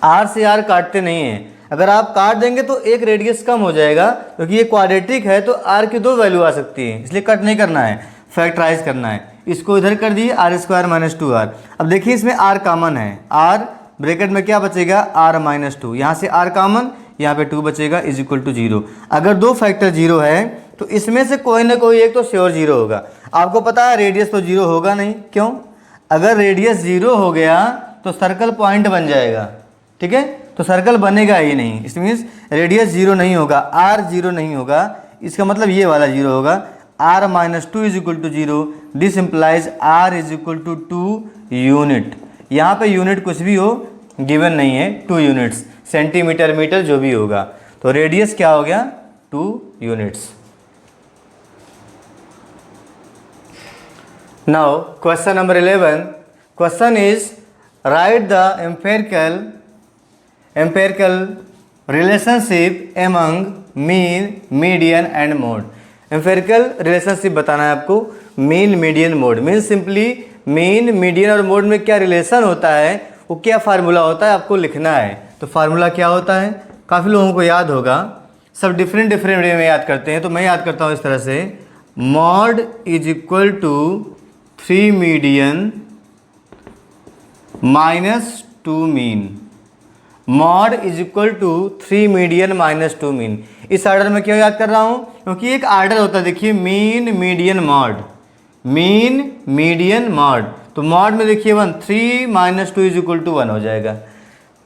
Speaker 1: r से r काटते नहीं हैं, अगर आप काट देंगे तो एक रेडियस कम हो जाएगा, क्योंकि ये क्वाड्रेटिक है तो r की 2 वैल्यू आ सकती है, इसलिए कट नहीं करना है, फैक्टराइज करना है। इसको इधर कर दिए r² माइनस 2r। अब देखिए इसमें r कॉमन है, r ब्रैकेट में क्या बचेगा r माइनस 2, यहाँ से r कॉमन, यहाँ पे 2 बचेगा इज इक्वल टू 0। अगर 2 फैक्टर 0 है तो इसमें से कोई ना कोई एक तो श्योर 0 होगा। आपको पता है रेडियस तो 0 होगा नहीं, क्यों, अगर रेडियस 0 हो गया तो सर्कल पॉइंट बन जाएगा। ठीक है, तो सर्कल बनेगा ही नहीं, इस मीन्स रेडियस 0 नहीं होगा, r 0 नहीं होगा, इसका मतलब ये वाला 0 होगा, r minus 2 is equal to 0। This implies r is equal to 2 unit. यहाँ पे यूनिट कुछ भी हो गिवन नहीं है, 2 यूनिट्स, सेंटीमीटर मीटर जो भी होगा, तो रेडियस क्या हो गया 2 units. Now question number 11, question is right the empirical relationship among mean, median and mode. Empirical relationship बताना है आपको, mean, median, mode. Mean simply mean, median और मोड में क्या रिलेशन होता है, वो क्या फार्मूला होता है आपको लिखना है। तो फार्मूला क्या होता है, काफ़ी लोगों को याद होगा, सब डिफरेंट डिफरेंट वे में याद करते हैं, तो मैं याद करता हूँ इस तरह से, mode is equal to 3 median minus 2 mean, mode is equal to 3 median minus 2 mean. इस ऑर्डर में क्यों याद कर रहा हूँ, क्योंकि एक ऑर्डर होता है, देखिए mean, median, mod, mean, median, mod. तो मॉड में देखिए 1, 3 माइनस 2 इज इक्वल टू 1 हो जाएगा,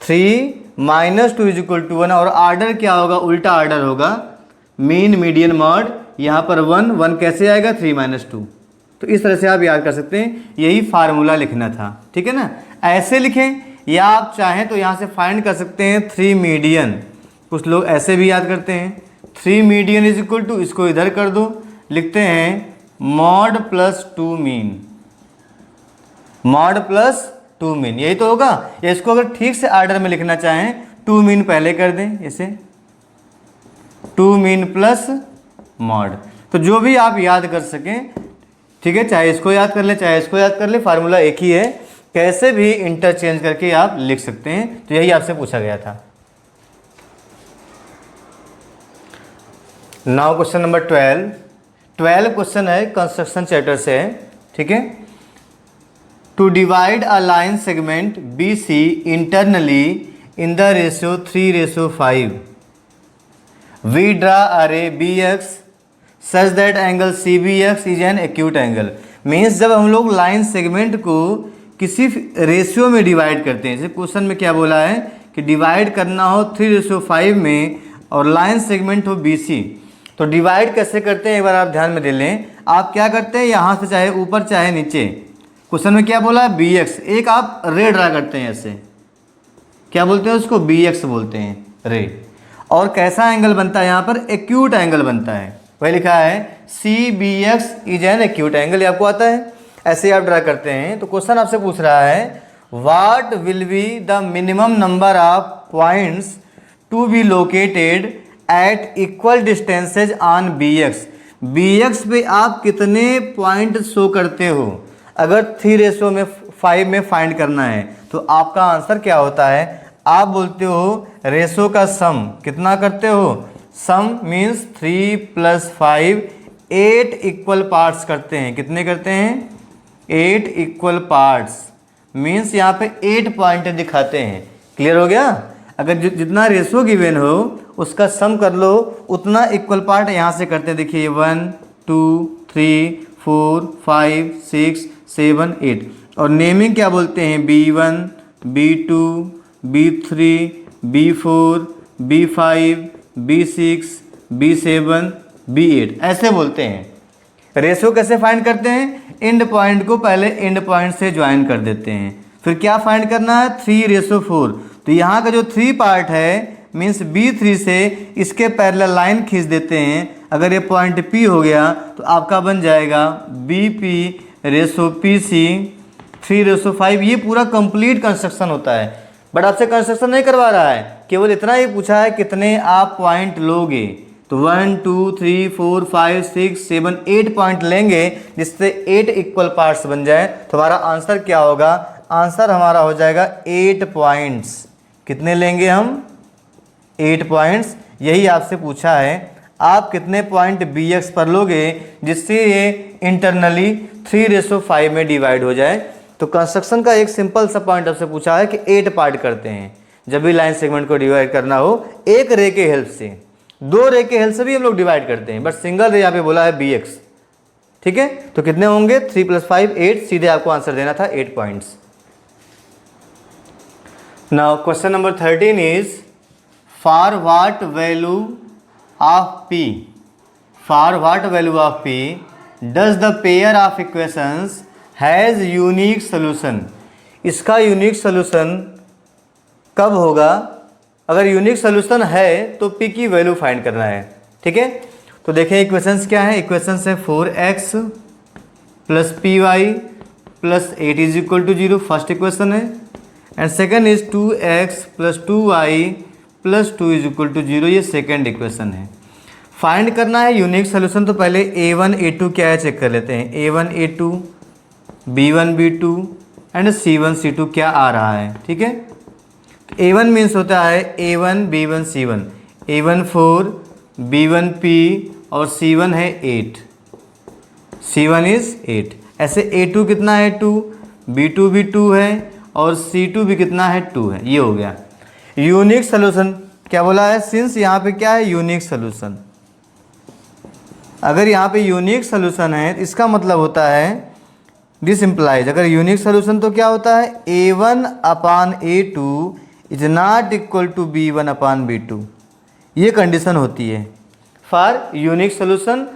Speaker 1: 3 माइनस 2 इज इक्वल टू 1, और ऑर्डर क्या होगा, उल्टा ऑर्डर होगा, मीन, मीडियन, मॉड, यहाँ पर 1, 1 कैसे आएगा 3 माइनस 2। तो इस तरह से आप याद कर सकते हैं, यही फार्मूला लिखना था। ठीक है ना, ऐसे लिखें, या आप चाहें तो यहाँ से फाइंड कर सकते हैं 3 मीडियन, कुछ लोग ऐसे भी याद करते हैं, 3 मीडियन इज इक्वल टू, इसको इधर कर दो, लिखते हैं mod plus 2 mean, mod plus 2 mean, यही तो होगा। या इसको अगर ठीक से ऑर्डर में लिखना चाहें, 2 मीन पहले कर दें, इसे 2 मीन प्लस मॉड, तो जो भी आप याद कर सकें। ठीक है, चाहे इसको याद कर ले चाहे इसको याद कर ले, फार्मूला एक ही है, कैसे भी इंटरचेंज करके आप लिख सकते हैं। तो यही आपसे पूछा गया था। नाउ क्वेश्चन नंबर 12 क्वेश्चन है, कंस्ट्रक्शन चैप्टर से है। ठीक है, to divide a line segment BC internally in the ratio 3:5. We draw a ray BX such that angle CBX is an acute angle. Means जब हम लोग लाइन सेगमेंट को किसी रेशियो में डिवाइड करते हैं, जैसे क्वेश्चन में क्या बोला है कि डिवाइड करना हो 3:5 में और लाइन सेगमेंट हो BC, तो डिवाइड कैसे करते हैं एक बार आप ध्यान में दे लें। आप क्या करते हैं, यहाँ से चाहे ऊपर चाहे नीचे, क्वेश्चन में क्या बोला है BX, एक आप रे ड्रा करते हैं ऐसे, क्या बोलते हैं उसको, BX बोलते हैं रे। और कैसा एंगल बनता है यहाँ पर, एक्यूट एंगल बनता है। वही लिखा है CBX is an acute angle, ये आपको आता है। ऐसे आप ड्रा करते हैं। तो क्वेश्चन आपसे पूछ रहा है what will be the minimum number of points to be located at equal distances on BX। BX पे आप कितने पॉइंट शो करते हो अगर 3:5 में फाइंड करना है, तो आपका आंसर क्या होता है, आप बोलते हो रेशो का सम कितना करते हो, सम मीन्स 3 + 5 8 इक्वल पार्ट्स करते हैं। कितने करते हैं, 8 इक्वल पार्ट्स, मीन्स यहाँ पे 8 पॉइंट दिखाते हैं। क्लियर हो गया। अगर जितना रेशो गिवन हो उसका सम कर लो, उतना इक्वल पार्ट यहाँ से करते हैं। देखिए 1 2 3 4 5 6 7 8, और नेमिंग क्या बोलते हैं, B1 B2 B3 B4 B5 B6 B7 B8 ऐसे बोलते हैं। रेशो कैसे फाइंड करते हैं, एंड पॉइंट को पहले एंड पॉइंट से ज्वाइन कर देते हैं, फिर क्या फाइंड करना है 3:4। तो यहाँ का जो 3 पार्ट है मीन्स B3 से इसके पैरेलल लाइन खींच देते हैं। अगर ये पॉइंट P हो गया तो आपका बन जाएगा BP/PC 3:5। ये पूरा कंप्लीट कंस्ट्रक्शन होता है, बट आपसे कंस्ट्रक्शन नहीं करवा रहा है, केवल इतना ही पूछा है कितने आप पॉइंट लोगे। तो 1 2 3 4 5 6 7 8 पॉइंट लेंगे, जिससे 8 इक्वल पार्ट्स बन जाए। तो हमारा आंसर क्या होगा, आंसर हमारा हो जाएगा 8 पॉइंट्स। कितने लेंगे हम, 8 पॉइंट्स। यही आपसे पूछा है आप कितने पॉइंट BX पर लोगे जिससे ये इंटरनली 3:5 में डिवाइड हो जाए। तो कंस्ट्रक्शन का एक सिंपल सा पॉइंट आपसे पूछा है कि 8 पार्ट करते हैं जब भी लाइन सेगमेंट को डिवाइड करना हो, एक रे के हेल्प से। 2 रे के हेल्प से भी हम लोग डिवाइड करते हैं, बट सिंगल रे यहाँ पे बोला है BX। ठीक है, तो कितने होंगे 3 + 5 8, सीधे आपको आंसर देना था 8 points. Now question number 13 is for what value of P, for what value of P does the pair of equations has unique solution. इसका यूनिक सोल्यूशन कब होगा, अगर यूनिक सोल्यूशन है तो P की वैल्यू फाइंड करना है। ठीक है, तो देखें इक्वेशंस क्या है, इक्वेशंस है 4x + py + 8 = 0, फर्स्ट इक्वेशन है। And second is 2x + 2y + 2 = 0, ये सेकेंड इक्वेशन है। फाइंड करना है यूनिक सोल्यूशन, तो पहले a1 a2 क्या है चेक कर लेते हैं। a1 a2 b1 b2 and c1 c2 क्या आ रहा है। ठीक है, a1 मीन्स होता है a1 b1 c1, a1 4 b1 p और c1 है 8, c1 इज 8। ऐसे a2 कितना है 2, b2 भी 2 है और c2 भी कितना है 2 है। ये हो गया यूनिक सोल्यूशन। क्या बोला है, सिंस यहाँ पे क्या है यूनिक सोल्यूशन, अगर यहाँ पे यूनिक सोल्यूशन है इसका मतलब होता है दिस इम्प्लाइज, अगर यूनिक सोल्यूशन तो क्या होता है a1/a2 is not equal to b1/b2। ये कंडीशन होती है फॉर यूनिक सोल्यूशन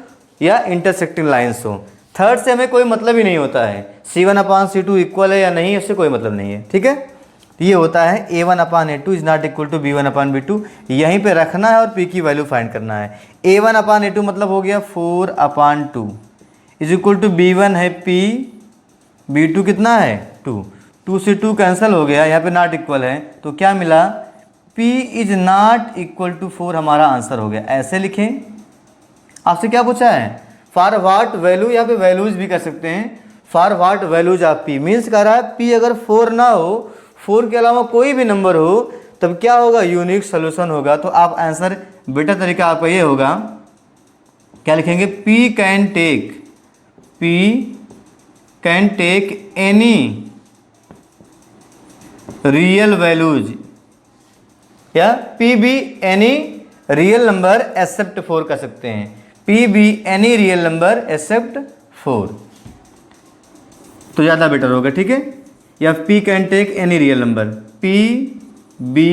Speaker 1: या इंटरसेक्टिंग लाइन्स हो। थर्ड से हमें कोई मतलब ही नहीं होता है, c1/c2 इक्वल है या नहीं, इससे कोई मतलब नहीं है। ठीक है, ये होता है a1/a2 is not equal to b1/b2। यहीं पे रखना है और P की वैल्यू फाइंड करना है। a1/a2 मतलब हो गया 4/2 इज इक्वल टू b1 है P, b2 कितना है 2, 2 से 2 कैंसिल हो गया, यहाँ पे नॉट इक्वल है, तो क्या मिला P is not equal to 4, हमारा आंसर हो गया। ऐसे लिखें। आपसे क्या पूछा है, फॉर व्हाट वैल्यू, यहाँ पे वैल्यूज भी कर सकते हैं। For what values of P means कह रहा है P अगर 4 ना हो, 4 के अलावा कोई भी नंबर हो, तब क्या होगा यूनिक सोल्यूशन होगा। तो आप आंसर बेटर तरीका आपका ये होगा, क्या लिखेंगे, P can take any real values या P be any real number except 4 कर सकते हैं, P be any real number except 4 तो ज़्यादा बेटर होगा, ठीक है। या P can take any real number, P be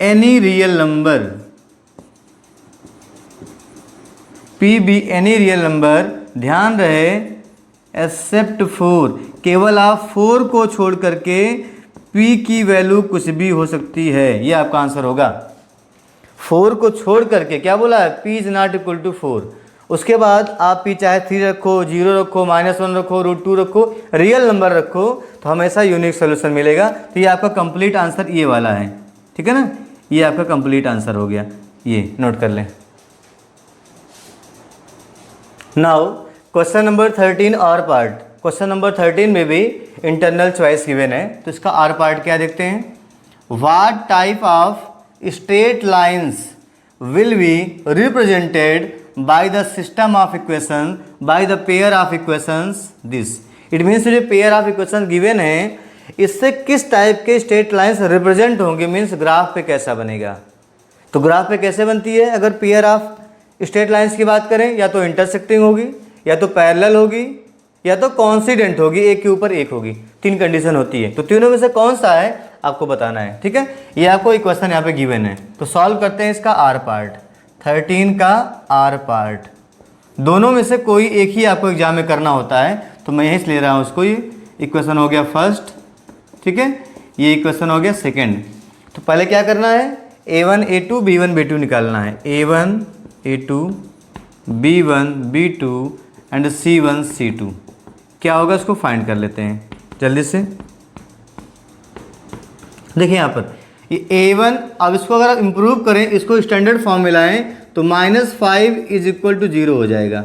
Speaker 1: any real number, P be any real number, ध्यान रहे एक्सेप्ट 4, केवल आप 4 को छोड़ करके p की वैल्यू कुछ भी हो सकती है, ये आपका आंसर होगा। 4 को छोड़ करके क्या बोला है, p is not equal to 4। उसके बाद आप p चाहे 3 रखो, 0 रखो, -1 रखो, √2 रखो, रियल नंबर रखो, तो हमेशा यूनिक सोल्यूशन मिलेगा। तो ये आपका कंप्लीट आंसर ये वाला है, ठीक है ना, ये आपका कंप्लीट आंसर हो गया, ये नोट कर लें। नाउ क्वेश्चन नंबर 13 और पार्ट, क्वेश्चन नंबर 13 में भी इंटरनल चॉइस गिवन है, तो इसका आर पार्ट क्या देखते हैं। What type of straight lines will be represented by the system of equation by the pair of equations this. It means जो पेयर ऑफ इक्वेशन गिवन है, इससे किस टाइप के स्ट्रेट लाइंस रिप्रेजेंट होंगे, means graph पे कैसा बनेगा। तो ग्राफ पे कैसे बनती है, अगर पेयर ऑफ स्ट्रेट लाइंस की बात करें, या तो इंटरसेक्टिंग होगी, या तो पैरेलल होगी, या तो कॉन्सिडेंट होगी, एक के ऊपर एक होगी, 3 कंडीशन होती है। तो तीनों में से कौन सा है आपको बताना है, ठीक है। ये आपको एक क्वेश्चन यहाँ पे गिवन है, तो सॉल्व करते हैं इसका आर पार्ट, 13 का आर पार्ट। दोनों में से कोई एक ही आपको एग्जाम में करना होता है, तो मैं यहीं से ले रहा हूँ उसको। ये इक्वेशन हो गया फर्स्ट, ठीक है, ये इक्वेशन हो गया सेकेंड। तो पहले क्या करना है, a1 a2 b1 b2 निकालना है, a1 a2 b1 b2 and c1 c2। क्या होगा इसको फाइंड कर लेते हैं जल्दी से। देखिए यहाँ पर ये a1, अब इसको अगर आप इम्प्रूव करें, इसको स्टैंडर्ड फॉर्म में लाएं, तो -5 इज इक्वल टू 0 हो जाएगा,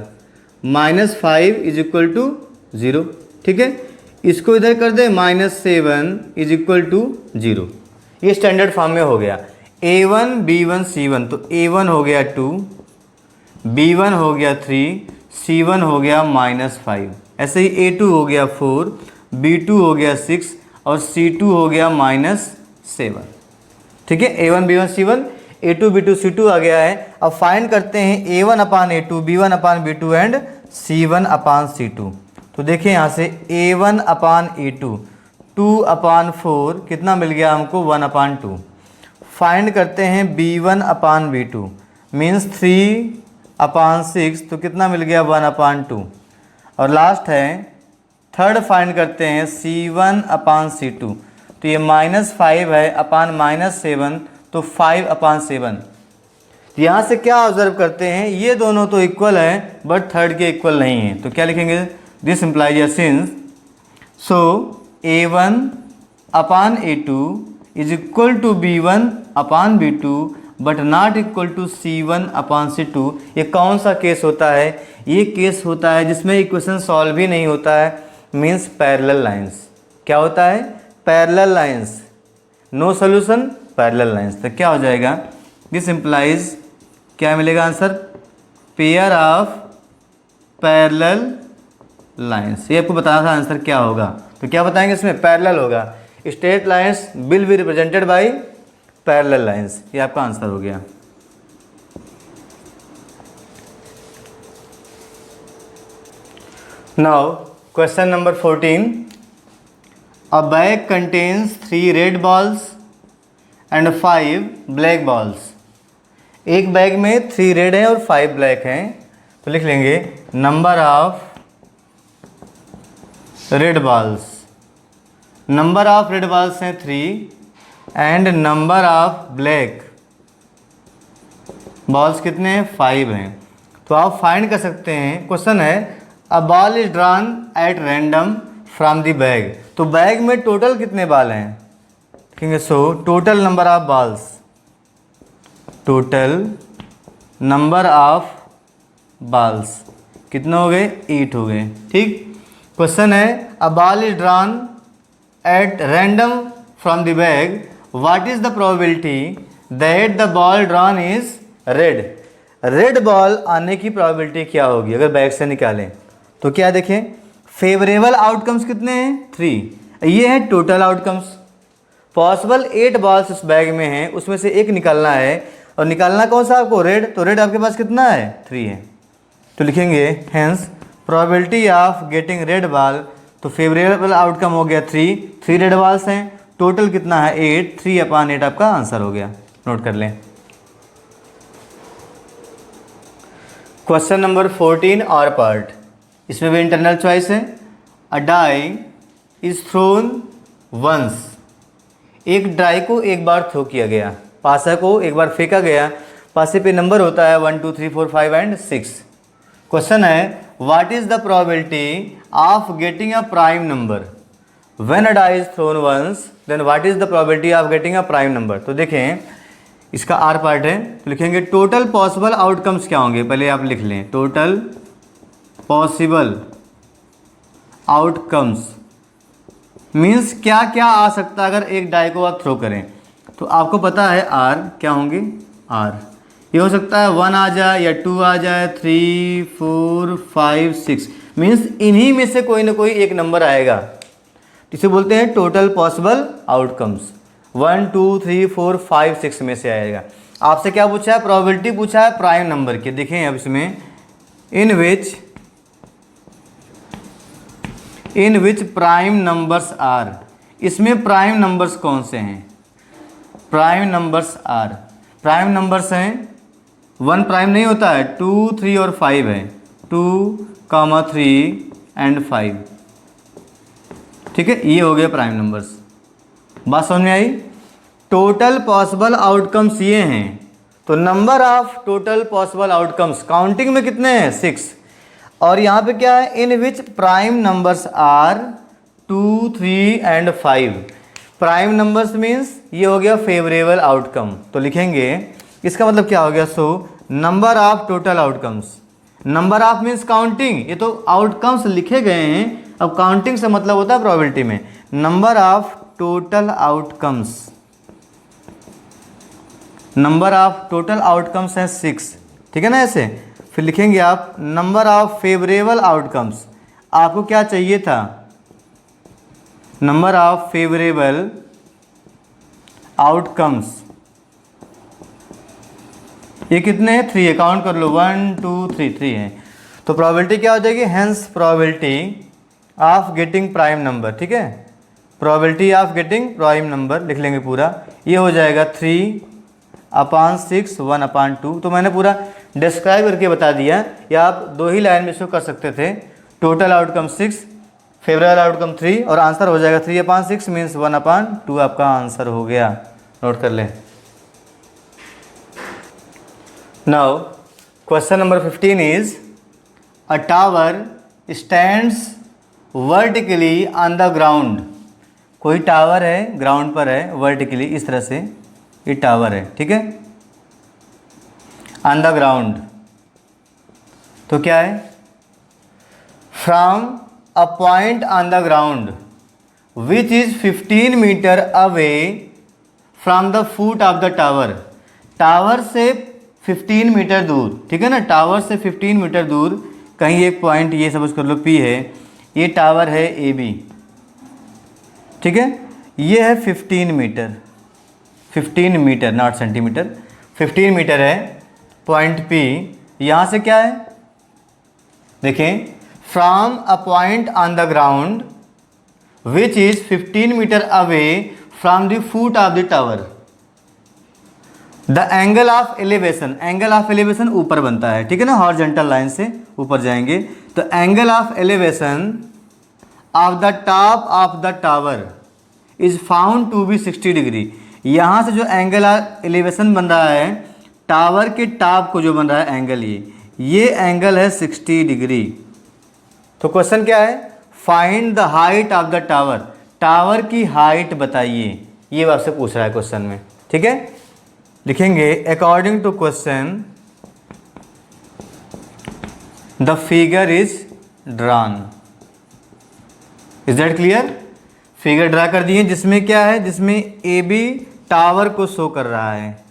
Speaker 1: -5 इज इक्वल टू 0, ठीक है। इसको इधर कर दें, -7 इज इक्वल टू 0, ये स्टैंडर्ड फॉर्म में हो गया। a1 b1 c1, तो a1 हो गया 2, b1 हो गया 3, c1 हो गया -5, ऐसे ही a2 हो गया 4, b2 हो गया 6 और c2 हो गया -7, ठीक है। a1 b1 c1, a2 b2 c2 आ गया है। अब फाइंड करते हैं a1 upon a2, b1 upon b2 and c1 upon c2। तो देखिए यहाँ से a1 अपान a2 2 अपान 4 कितना मिल गया हमको, 1 अपान 2। फाइंड करते हैं b1 अपान b2 मीन्स 3 अपान 6, तो कितना मिल गया, 1 अपान 2। और लास्ट है थर्ड फाइंड करते हैं c1 अपान c2, तो ये -5 है अपान -7, तो 5 अपान 7। यहाँ से क्या ऑब्जर्व करते हैं, ये दोनों तो इक्वल हैं बट थर्ड के इक्वल नहीं है, तो क्या लिखेंगे, दिस इम्प्लाइज या since so a1 upon a2 is equal to b1 upon b2 but not equal to c1 upon c2। ये कौन सा केस होता है, ये केस होता है जिसमें इक्वेशन सॉल्व ही नहीं होता है, मीन्स पैरेलल लाइंस। क्या होता है, parallel lines, no solution parallel lines. तो क्या हो जाएगा, दिस इम्प्लाइज क्या मिलेगा answer, pair of parallel lines. ये आपको बताना था आंसर क्या होगा, तो क्या बताएंगे इसमें, पैरेलल होगा, straight lines will be represented by parallel lines, ये आपका आंसर हो गया। Now question number 14, a bag contains 3 red balls and 5 black balls. एक बैग में 3 रेड हैं और 5 ब्लैक हैं, तो लिख लेंगे number of red balls, number of red balls हैं 3 and number of black balls कितने हैं, 5 हैं। तो आप फाइंड कर सकते हैं, क्वेश्चन है a ball is drawn at random from the bag. तो बैग में टोटल कितने बॉल हैं, देखेंगे, so total number of balls, total number of balls कितने हो गए, 8 हो गए, ठीक। क्वेश्चन है a ball is drawn at random from the bag, what is the probability that the ball drawn is red. Red ball आने की probability क्या होगी अगर बैग से निकालें, तो क्या देखें, फेवरेबल आउटकम्स कितने हैं, 3, ये है टोटल आउटकम्स। पॉसिबल 8 बॉल्स उस बैग में हैं, उसमें से एक निकालना है, और निकालना कौन सा आपको, रेड। तो रेड आपके पास कितना है, 3 है। तो लिखेंगे hence probability of getting red ball, तो फेवरेबल आउटकम हो गया 3 रेड बॉल्स हैं, टोटल कितना है 8, 3/8 आपका आंसर हो गया। नोट कर लें। क्वेश्चन नंबर 14 और पार्ट, इसमें भी इंटरनल चॉइस है। अ डाई इज थ्रोन वंस, एक डाई को एक बार थ्रो किया गया, पासा को एक बार फेंका गया, पासे पे नंबर होता है 1 2 3 4 5 एंड 6। क्वेश्चन है what is the probability of getting a prime number when a die is thrown once, then what is the probability of getting a prime number. तो देखें इसका आर पार्ट है, तो लिखेंगे टोटल पॉसिबल आउटकम्स क्या होंगे, पहले आप लिख लें टोटल पॉसिबल आउटकम्स मीन्स क्या क्या आ सकता है अगर एक डाई को आप थ्रो करें। तो आपको पता है आर क्या होंगे, आर ये हो सकता है 1 आ जाए या 2 आ जाए, 3 4 5 6 मीन्स इन्हीं में से कोई ना कोई एक नंबर आएगा, इसे बोलते हैं टोटल पॉसिबल आउटकम्स। 1 2 3 4 5 6 में से आएगा। आपसे क्या पूछा है, प्रोबेबिलिटी पूछा है प्राइम नंबर की। देखें अब इसमें in which prime numbers are, इसमें प्राइम नंबर्स कौन से हैं, prime numbers are, prime numbers हैं 1 प्राइम नहीं होता है, 2 3 और 5 है, 2 3 एंड 5, ठीक है, ये हो गया प्राइम नंबर्स। बात समझ में आई। टोटल पॉसिबल आउटकम्स ये हैं, तो number of total possible outcomes counting में कितने हैं 6, और यहाँ पे क्या है in which prime numbers are 2 3 and 5। Prime numbers means ये हो गया फेवरेबल आउटकम, तो लिखेंगे इसका मतलब क्या हो गया, so number of total outcomes, number of means counting, ये तो आउटकम्स लिखे गए हैं, अब काउंटिंग से मतलब होता है प्रोबेबिलिटी में, number of total outcomes, number of total outcomes है 6, ठीक है ना ऐसे। फिर लिखेंगे आप नंबर ऑफ फेवरेबल आउटकम्स, आपको क्या चाहिए था, नंबर ऑफ फेवरेबल आउटकम्स, ये कितने हैं 3 है, काउंट कर लो 1 2 3 है। तो प्रोबेबिलिटी क्या हो जाएगी, hence probability of getting prime number, ठीक है, probability of getting prime number लिख लेंगे पूरा, ये हो जाएगा 3/6 1/2। तो मैंने पूरा डिस्क्राइब करके बता दिया, या आप 2 ही लाइन में इसको कर सकते थे, टोटल आउटकम 6, फेवरेबल आउटकम 3, और आंसर हो जाएगा 3/6 मीन्स 1/2 आपका आंसर हो गया। नोट कर लें। Now question number 15 is a tower stands vertically on the ground, कोई टावर है ग्राउंड पर है, वर्टिकली इस तरह से ये टावर है, ठीक है, ऑन द ग्राउंड, तो क्या है, from a point on the ground which is 15 metre away from the foot of the tower, tower से 15 मीटर दूर, ठीक है ना, टावर से 15 मीटर दूर कहीं एक पॉइंट, ये सपोज कर लो P है, ये टावर है AB, ठीक है, ये है 15 metre, 15 metre not centimetre, 15 metre है पॉइंट P, यहाँ से क्या है, देखें from a point on the ground which is 15 metre away from the foot of the tower, the angle of elevation, angle of elevation ऊपर बनता है, ठीक है ना, हॉरिजॉन्टल लाइन से ऊपर जाएंगे, तो angle of elevation of the top of the tower is found to be 60 degree, यहाँ से जो एंगल एलिवेशन बन रहा है टावर के टॉप को जो बन रहा है एंगल, ये एंगल है 60 डिग्री। तो क्वेश्चन क्या है, find the height of the tower, tower की हाइट बताइए, ये आपसे पूछ रहा है क्वेश्चन में, ठीक है। लिखेंगे according to question the figure is drawn, is that clear, figure draw कर दिए जिसमें क्या है, जिसमें ए बी टावर को शो कर रहा है,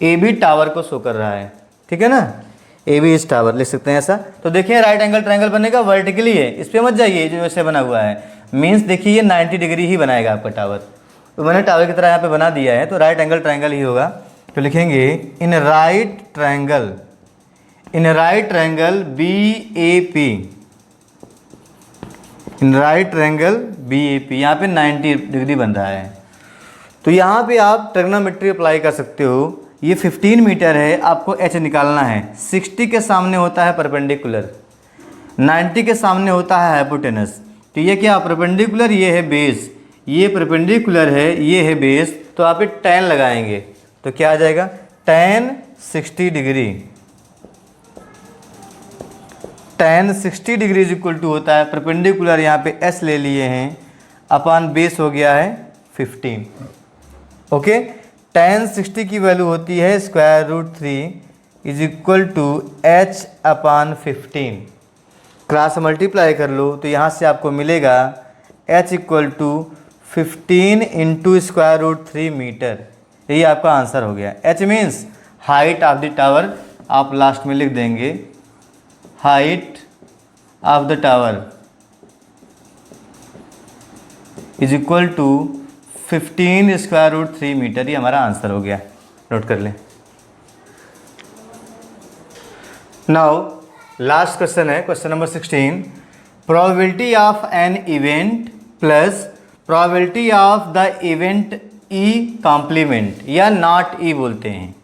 Speaker 1: ए बी टावर को शो कर रहा है, ठीक है ना, ए बी इज टावर लिख सकते हैं ऐसा। तो देखिए राइट एंगल ट्रायंगल बनेगा, वर्टिकली है, इस पर मत जाइए जो ऐसे बना हुआ है, मीन्स देखिए ये 90 डिग्री ही बनाएगा आपका टावर, तो मैंने टावर की तरह यहाँ पे बना दिया है, तो राइट एंगल ट्रायंगल ही होगा। तो लिखेंगे in right triangle BAP, in right triangle BAP, यहाँ पे 90 डिग्री बन रहा है। तो यहाँ पे आप ट्रिग्नोमेट्री अप्लाई कर सकते हो। ये 15 मीटर है, आपको H निकालना है। 60 के सामने होता है परपेंडिकुलर, 90 के सामने होता है हाइपोटेनस। तो ये क्या, परपेंडिकुलर, ये है बेस, ये परपेंडिकुलर है, ये है बेस। तो आप ये tan लगाएंगे तो क्या आ जाएगा, tan 60 degree, tan 60 degree is equal to होता है परपेंडिकुलर, यहाँ पे S ले लिए हैं, अपान बेस हो गया है 15। ओके, tan 60 की वैल्यू होती है √3 is equal to H upon 15। Cross multiply कर लो तो यहाँ से आपको मिलेगा H equal to 15 into √3 metre. यही आपका आंसर हो गया। H means height of the tower, आप लास्ट में लिख देंगे height of the tower is equal to 15 √3 metre. ये हमारा आंसर हो गया, नोट कर लें। नाउ लास्ट क्वेश्चन है, question number 16। Probability of an event plus probability of the event E complement या नॉट ई बोलते हैं,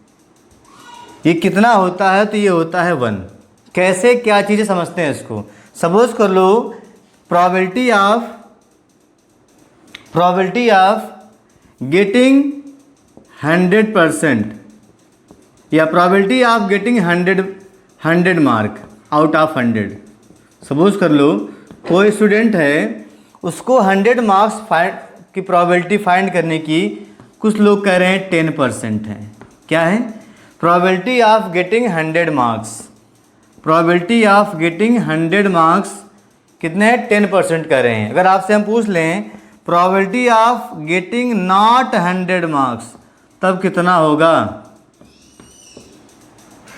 Speaker 1: ये कितना होता है, तो ये होता है 1। कैसे, क्या चीज़ें समझते हैं इसको। सपोज कर लो प्रोबेबिलिटी ऑफ गेटिंग 100% या probability of getting 100 mark out of 100। Suppose कर लो कोई स्टूडेंट है, उसको 100 मार्क्स की प्रोबेबिलिटी फाइंड करने की, कुछ लोग कह रहे हैं 10% है। क्या है, probability of getting 100 marks, probability of getting 100 marks कितने हैं, 10% कह रहे हैं। अगर आपसे हम पूछ लें probability of getting not 100 marks, तब कितना होगा।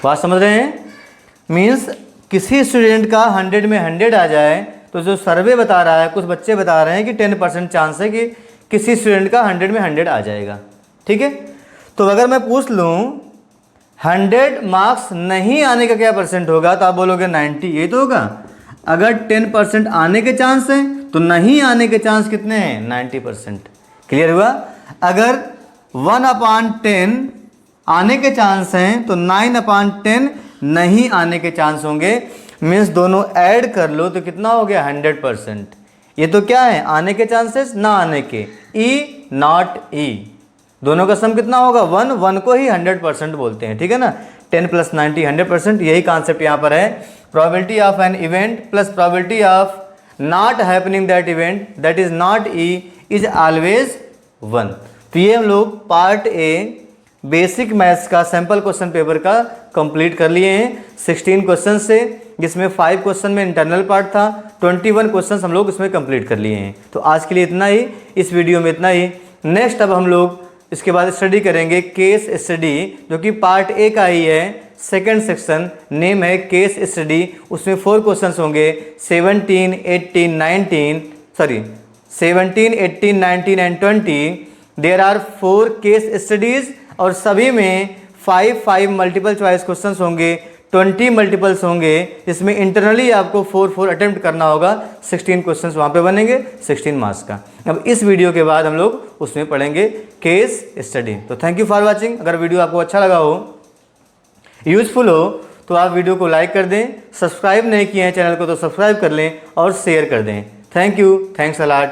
Speaker 1: बात समझ रहे हैं, मीन्स किसी स्टूडेंट का 100 में 100 आ जाए, तो जो सर्वे बता रहा है, कुछ बच्चे बता रहे हैं कि 10% चांस है कि किसी स्टूडेंट का 100 में 100 आ जाएगा। ठीक है, तो अगर मैं पूछ लूँ 100 मार्क्स नहीं आने का क्या परसेंट होगा, तो आप बोलोगे 90, ये तो होगा। अगर 10% आने के चांस हैं, तो नहीं आने के चांस कितने हैं, 90%। क्लियर हुआ। अगर 1/10 आने के चांस हैं, तो 9/10 नहीं आने के चांस होंगे। मीन्स दोनों ऐड कर लो तो कितना हो गया, 100%। ये तो क्या है, आने के चांसेस, ना आने के, ई नॉट ई, दोनों का सम कितना होगा, 1 को ही 100% बोलते हैं। ठीक है ना, 10 + 90 100%। यही कॉन्सेप्ट यहाँ पर है। Probability of an event plus probability of not happening that event that is not E is always 1। तो ये हम लोग पार्ट ए बेसिक मैथ्स का सैम्पल क्वेश्चन पेपर का कंप्लीट कर लिए हैं 16 क्वेश्चन से, जिसमें 5 क्वेश्चन में इंटरनल पार्ट था, 21 क्वेश्चन हम लोग इसमें कंप्लीट कर लिए हैं। तो आज के लिए इतना ही, इस वीडियो में इतना ही। नेक्स्ट अब हम लोग इसके बाद स्टडी करेंगे केस स्टडी, जो कि पार्ट ए का ही है, सेकंड सेक्शन, नेम है केस स्टडी। उसमें 4 क्वेश्चन होंगे, 17, 18, 19 and 20। There are 4 case studies और सभी में 5 मल्टीपल चॉइस क्वेश्चन होंगे, 20 मल्टीपल्स होंगे, जिसमें इंटरनली आपको 4 अटेम्प्ट करना होगा। 16 क्वेश्चंस वहाँ पे बनेंगे, 16 मार्क्स का। अब इस वीडियो के बाद हम लोग उसमें पढ़ेंगे केस स्टडी। तो थैंक यू फॉर वाचिंग। अगर वीडियो आपको अच्छा लगा हो, यूजफुल हो, तो आप वीडियो को लाइक कर दें। सब्सक्राइब नहीं किए हैं चैनल को तो सब्सक्राइब कर लें और शेयर कर दें। Thank you, thanks a lot.